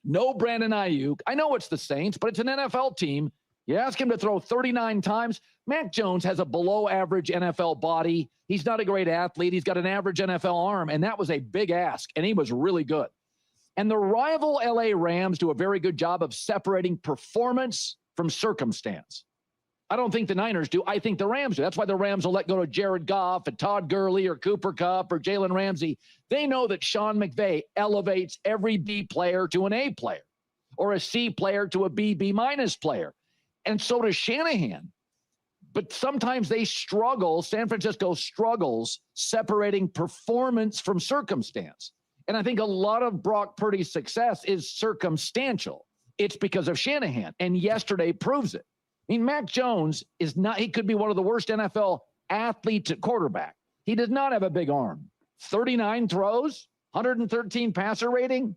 no Brandon Ayuk. I know it's the Saints, but it's an NFL team. You ask him to throw 39 times. Mac Jones has a below-average NFL body. He's not a great athlete. He's got an average NFL arm, and that was a big ask, and he was really good. And the rival LA Rams do a very good job of separating performance from circumstance. I don't think the Niners do. I think the Rams do. That's why the Rams will let go to Jared Goff and Todd Gurley or Cooper Kupp or Jalen Ramsey. They know that Sean McVay elevates every B player to an A player or a C player to a B minus player. And so does Shanahan. But sometimes they struggle. San Francisco struggles separating performance from circumstance. And I think a lot of Brock Purdy's success is circumstantial. It's because of Shanahan. And yesterday proves it. I mean, Mac Jones is not, he could be one of the worst NFL athletes at quarterback. He does not have a big arm. 39 throws, 113 passer rating.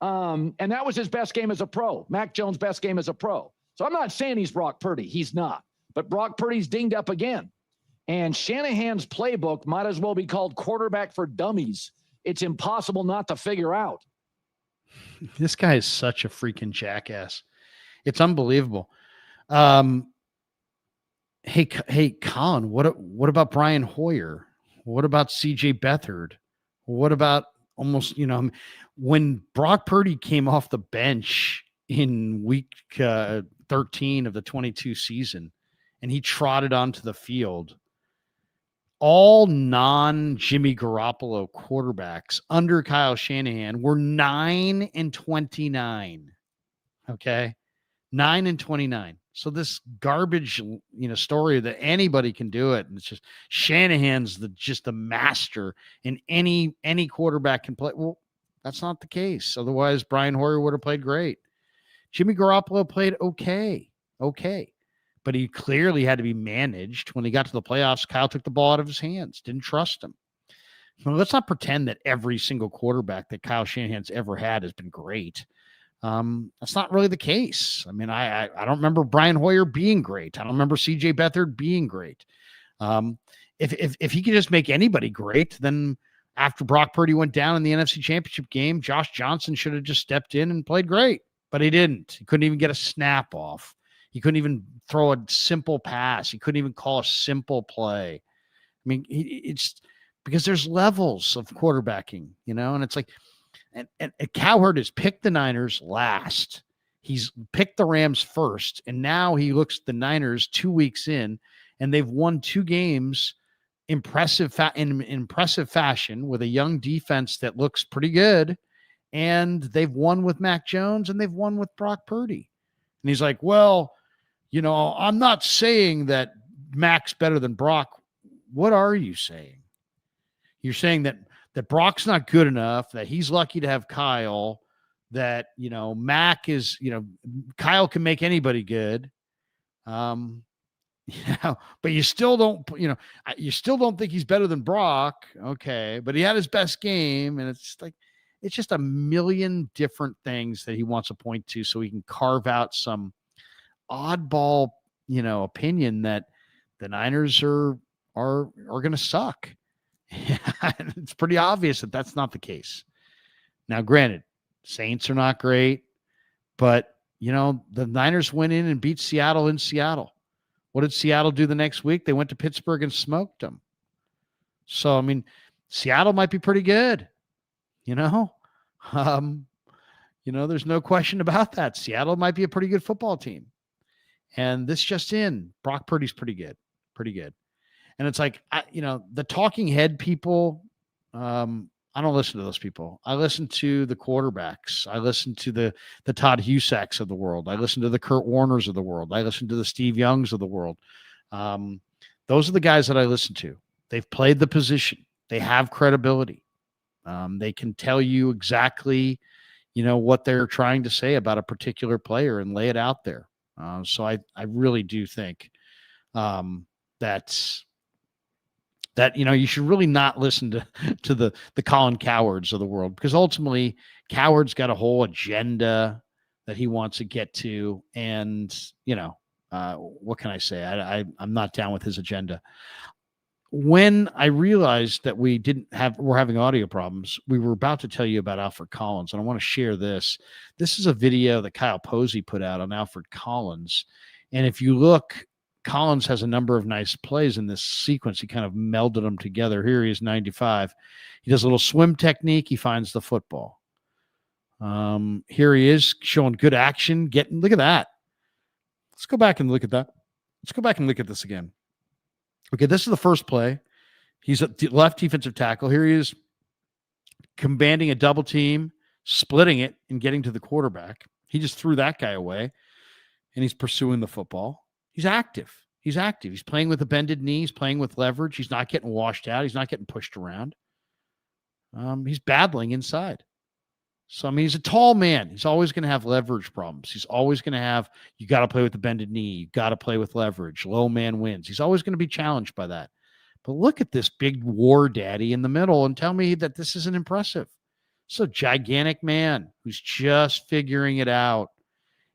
And that was his best game as a pro. Mac Jones' best game as a pro. So I'm not saying he's Brock Purdy. He's not. But Brock Purdy's dinged up again. And Shanahan's playbook might as well be called quarterback for dummies. It's impossible not to figure out. This guy is such a freaking jackass. It's unbelievable. Hey, Colin, what about Brian Hoyer? What about CJ Beathard? What about when Brock Purdy came off the bench in week 13 of the 22 season and he trotted onto the field, all non-Jimmy Garoppolo quarterbacks under Kyle Shanahan were 9-29. Okay. 9-29. So this garbage, story that anybody can do it. And it's just Shanahan's just the master and any quarterback can play. Well, that's not the case. Otherwise, Brian Hoyer would have played great. Jimmy Garoppolo played okay. But he clearly had to be managed. When he got to the playoffs, Kyle took the ball out of his hands, didn't trust him. Well, let's not pretend that every single quarterback that Kyle Shanahan's ever had has been great. That's not really the case. I mean, I don't remember Brian Hoyer being great. I don't remember CJ Beathard being great. If he could just make anybody great, then after Brock Purdy went down in the NFC Championship game, Josh Johnson should have just stepped in and played great, but he didn't. He couldn't even get a snap off. He couldn't even throw a simple pass. He couldn't even call a simple play. I mean, it's because there's levels of quarterbacking, and it's like, and Cowherd has picked the Niners last. He's picked the Rams first, and now he looks at the Niners 2 weeks in, and they've won 2 games in impressive fashion with a young defense that looks pretty good, and they've won with Mac Jones and they've won with Brock Purdy. And he's like, well, I'm not saying that Mac's better than Brock. What are you saying? You're saying that Brock's not good enough, that he's lucky to have Kyle, that, Mac is, Kyle can make anybody good. But you still don't, you still don't think he's better than Brock. Okay. But he had his best game, and it's like, it's just a million different things that he wants to point to so he can carve out some oddball, opinion that the Niners are going to suck. It's pretty obvious that that's not the case. Now, granted, Saints are not great, but the Niners went in and beat Seattle in Seattle. What did Seattle do the next week? They went to Pittsburgh and smoked them. So, I mean, Seattle might be pretty good. There's no question about that. Seattle might be a pretty good football team. And this just in, Brock Purdy's pretty good. And it's like, the talking head people, I don't listen to those people. I listen to the quarterbacks. I listen to the Todd Husacks of the world. I listen to the Kurt Warners of the world. I listen to the Steve Youngs of the world. Those are the guys that I listen to. They've played the position. They have credibility. They can tell you exactly, what they're trying to say about a particular player and lay it out there. So I really do think that you should really not listen to the Colin Cowards of the world, because ultimately Coward's got a whole agenda that he wants to get to. And, what can I say? I'm not down with his agenda. When I realized that we're having audio problems, we were about to tell you about Alfred Collins, and I want to share this. This is a video that Kyle Posey put out on Alfred Collins. And if you look, Collins has a number of nice plays in this sequence. He kind of melded them together. Here he is, 95. He does a little swim technique. He finds the football. Here he is showing good action. Look at that. Let's go back and look at that. Let's go back and look at this again. Okay, this is the first play. He's a left defensive tackle. Here he is commanding a double team, splitting it, and getting to the quarterback. He just threw that guy away, and he's pursuing the football. He's active. He's playing with a bended knee. He's playing with leverage. He's not getting washed out. He's not getting pushed around. He's battling inside. So, I mean, he's a tall man. He's always going to have leverage problems. He's always going to have, you got to play with the bended knee. You got to play with leverage. Low man wins. He's always going to be challenged by that. But look at this big war daddy in the middle and tell me that this isn't impressive. It's a gigantic man who's just figuring it out.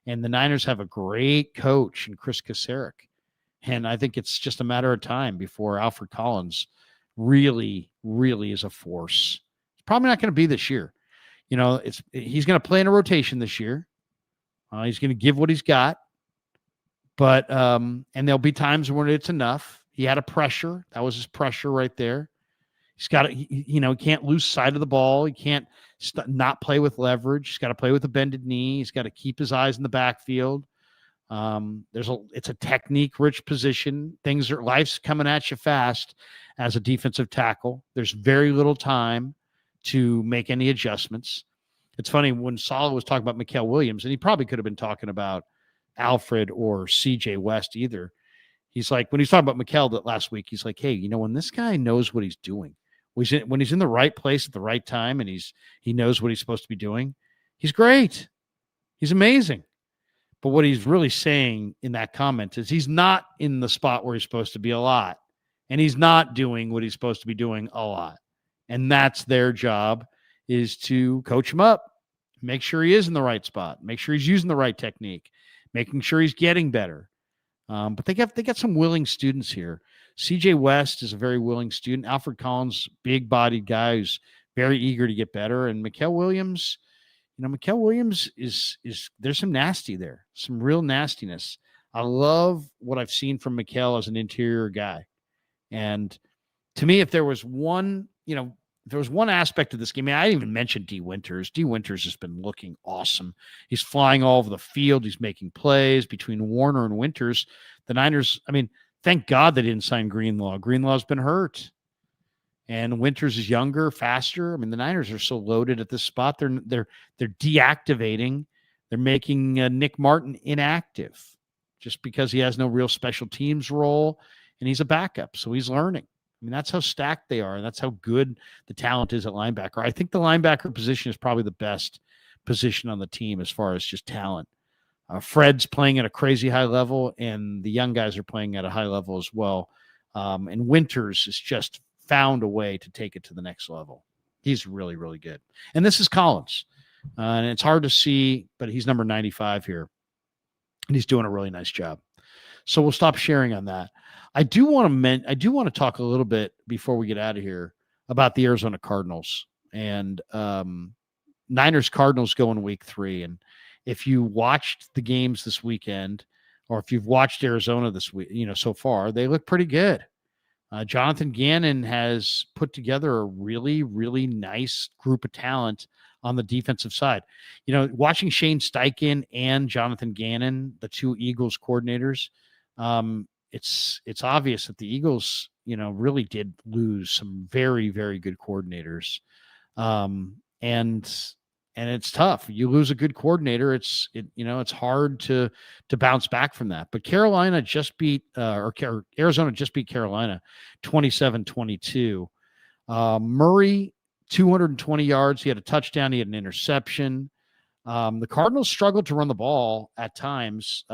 And the Niners have a great coach in Chris Kasarik. And I think it's just a matter of time before Alfred Collins really, really is a force. It's probably not going to be this year. He's going to play in a rotation this year. He's going to give what he's got. But, and there'll be times when it's enough. He had a pressure. That was his pressure right there. He's got to, he can't lose sight of the ball. He can't not play with leverage. He's got to play with a bended knee. He's got to keep his eyes in the backfield. It's a technique-rich position. Life's coming at you fast as a defensive tackle. There's very little time to make any adjustments. It's funny when Saleh was talking about Mikael Williams, and he probably could have been talking about Alfred or CJ West either. He's like, when he's talking about Mikael that last week, he's like, hey, when this guy knows what he's doing, when he's in the right place at the right time and he knows what he's supposed to be doing, he's great. He's amazing. But what he's really saying in that comment is he's not in the spot where he's supposed to be a lot, and he's not doing what he's supposed to be doing a lot. And that's their job, is to coach him up, make sure he is in the right spot, make sure he's using the right technique, making sure he's getting better. But they got some willing students here. CJ West is a very willing student. Alfred Collins, big-bodied guy who's very eager to get better. And Mikael Williams, is there's some nasty there, some real nastiness. I love what I've seen from Mikal as an interior guy. And to me, if there was one aspect of this game, I didn't even mention D. Winters. D. Winters has been looking awesome. He's flying all over the field. He's making plays between Warner and Winters. The Niners, thank God they didn't sign Greenlaw. Greenlaw's been hurt. And Winters is younger, faster. The Niners are so loaded at this spot. They're deactivating. They're making Nick Martin inactive just because he has no real special teams role, and he's a backup, so he's learning. That's how stacked they are, and that's how good the talent is at linebacker. I think the linebacker position is probably the best position on the team as far as just talent. Fred's playing at a crazy high level, and the young guys are playing at a high level as well. And Winters has just found a way to take it to the next level. He's really, really good. And this is Collins. And it's hard to see, but he's number 95 here. And he's doing a really nice job. So we'll stop sharing on that. I do want to talk a little bit before we get out of here about the Arizona Cardinals. And Niners Cardinals go in week 3. And if you watched the games this weekend, or if you've watched Arizona this week, so far, they look pretty good. Jonathan Gannon has put together a really, really nice group of talent on the defensive side. Watching Shane Steichen and Jonathan Gannon, the two Eagles coordinators, it's obvious that the Eagles, really did lose some very, very good coordinators. And it's tough. You lose a good coordinator. It's hard to bounce back from that. But Arizona just beat Carolina 27-22. Murray, 220 yards. He had a touchdown. He had an interception. The Cardinals struggled to run the ball at times.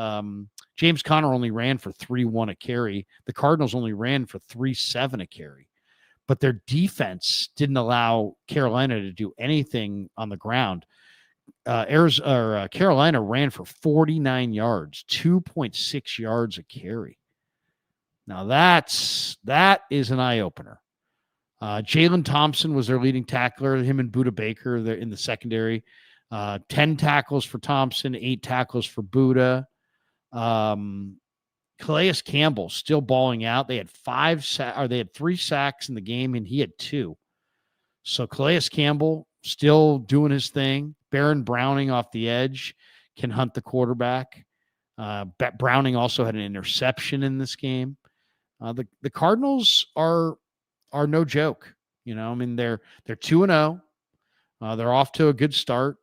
James Conner only ran for 3.1 a carry. The Cardinals only ran for 3.7 a carry. But their defense didn't allow Carolina to do anything on the ground. Carolina ran for 49 yards, 2.6 yards a carry. Now that is an eye opener. Jalen Thompson was their leading tackler. Him and Budda Baker, they're in the secondary. 10 tackles for Thompson, 8 tackles for Budda. Calais Campbell still balling out. They had 3 sacks in the game, and he had 2. So Calais Campbell still doing his thing. Baron Browning off the edge can hunt the quarterback. Browning also had an interception in this game. The Cardinals are no joke. They're 2-0. They're off to a good start.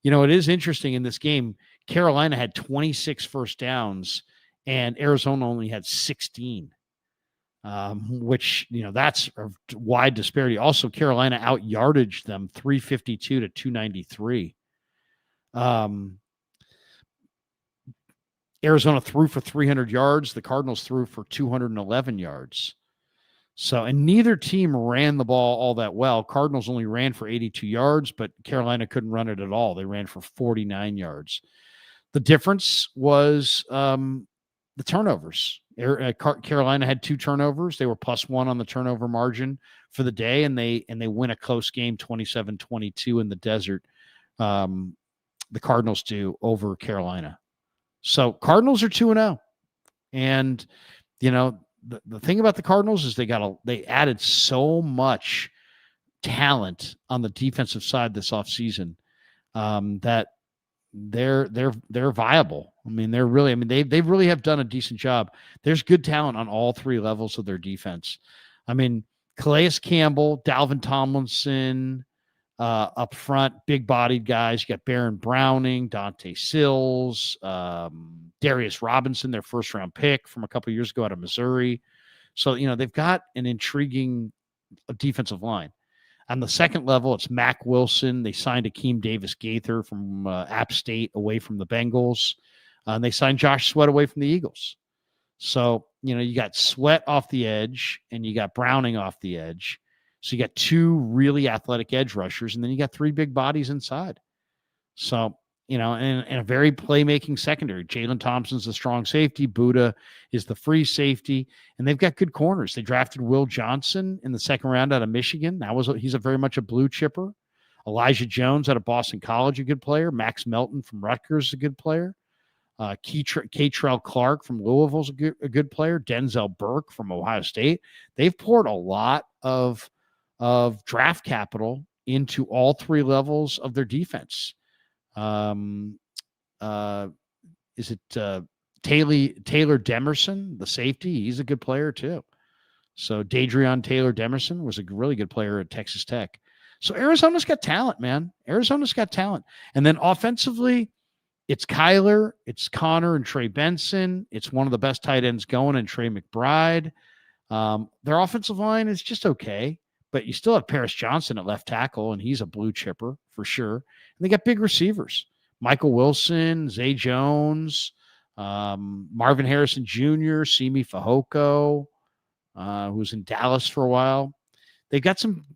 It is interesting in this game. Carolina had 26 first downs, and Arizona only had 16, which, that's a wide disparity. Also, Carolina out-yardaged them 352 to 293. Arizona threw for 300 yards. The Cardinals threw for 211 yards. So, and neither team ran the ball all that well. Cardinals only ran for 82 yards, but Carolina couldn't run it at all. They ran for 49 yards. The difference was the turnovers. Carolina had 2 turnovers. They were +1 on the turnover margin for the day, and they win a close game 27-22 in the desert. The Cardinals do over Carolina. So Cardinals are 2-0. And, the thing about the Cardinals is they added so much talent on the defensive side this offseason that they're viable. They really have done a decent job. There's good talent on all 3 levels of their defense. Calais Campbell, Dalvin Tomlinson, up front, big-bodied guys. You got Baron Browning, Dante Sills, Darius Robinson, their first-round pick from a couple of years ago out of Missouri. So, they've got an intriguing defensive line. On the second level, it's Mack Wilson. They signed Akeem Davis-Gaither from App State away from the Bengals. And they signed Josh Sweat away from the Eagles. So, you got Sweat off the edge, and you got Browning off the edge. So you got 2 really athletic edge rushers, and then you got 3 big bodies inside. So, and a very playmaking secondary. Jalen Thompson's the strong safety. Budda is the free safety, and they've got good corners. They drafted Will Johnson in the second round out of Michigan. He's very much a blue chipper. Elijah Jones out of Boston College, a good player. Max Melton from Rutgers, a good player. Keitrell Clark from Louisville's a good player. Denzel Burke from Ohio State. They've poured a lot of draft capital into all three levels of their defense. Is it Taylor Demerson, the safety? He's a good player too. So Dadrion Taylor Demerson was a really good player at Texas Tech. So Arizona's got talent, man. Arizona's got talent. And then offensively, it's Kyler, it's Connor and Trey Benson. It's one of the best tight ends going, and Trey McBride. Their offensive line is just okay, but you still have Paris Johnson at left tackle, and he's a blue chipper for sure. And they got big receivers. Michael Wilson, Zay Jones, Marvin Harrison Jr., Simi Fehoko, who was in Dallas for a while. They've got some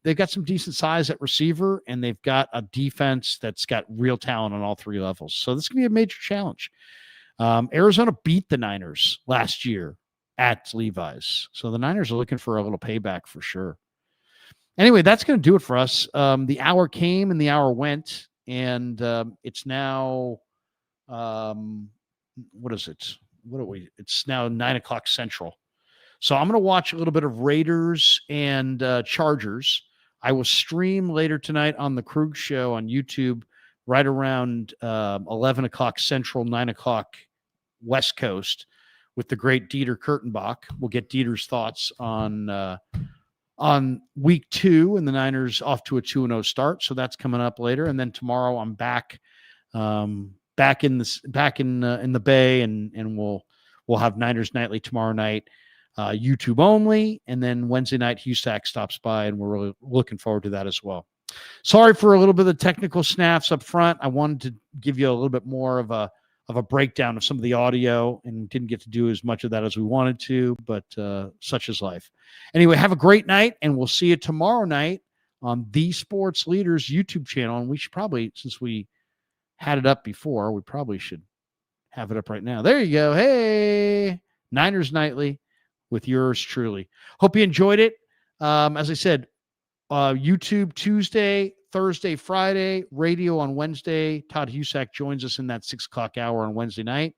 decent size at receiver, and they've got a defense that's got real talent on all three levels. So this can be a major challenge. Arizona beat the Niners last year at Levi's. So the Niners are looking for a little payback for sure. Anyway, that's going to do it for us. The hour came and the hour went, and it's now, what is it? It's now 9:00 Central. So I'm going to watch a little bit of Raiders and Chargers. I will stream later tonight on the Krueger Show on YouTube right around 11 o'clock Central, 9 o'clock West Coast with the great Dieter Kurtenbach. We'll get Dieter's thoughts on week 2 and the Niners off to a 2-0 start. So that's coming up later. And then tomorrow I'm back in the Bay, and we'll have Niners Nightly tomorrow night. YouTube only, and then Wednesday night Husak stops by, and we're really looking forward to that as well. Sorry for a little bit of the technical snaps up front. I wanted to give you a little bit more of a breakdown of some of the audio, and didn't get to do as much of that as we wanted to, but such is life. Anyway, have a great night, and we'll see you tomorrow night on the Sports Leaders YouTube channel. And we should probably, since we had it up before, we probably should have it up right now. There you go. Hey, Niners Nightly with yours truly. Hope you enjoyed it. As I said, YouTube Tuesday, Thursday, Friday, radio on Wednesday. Todd Husak joins us in that 6 o'clock hour on Wednesday night.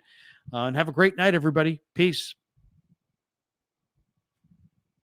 And have a great night, everybody. Peace.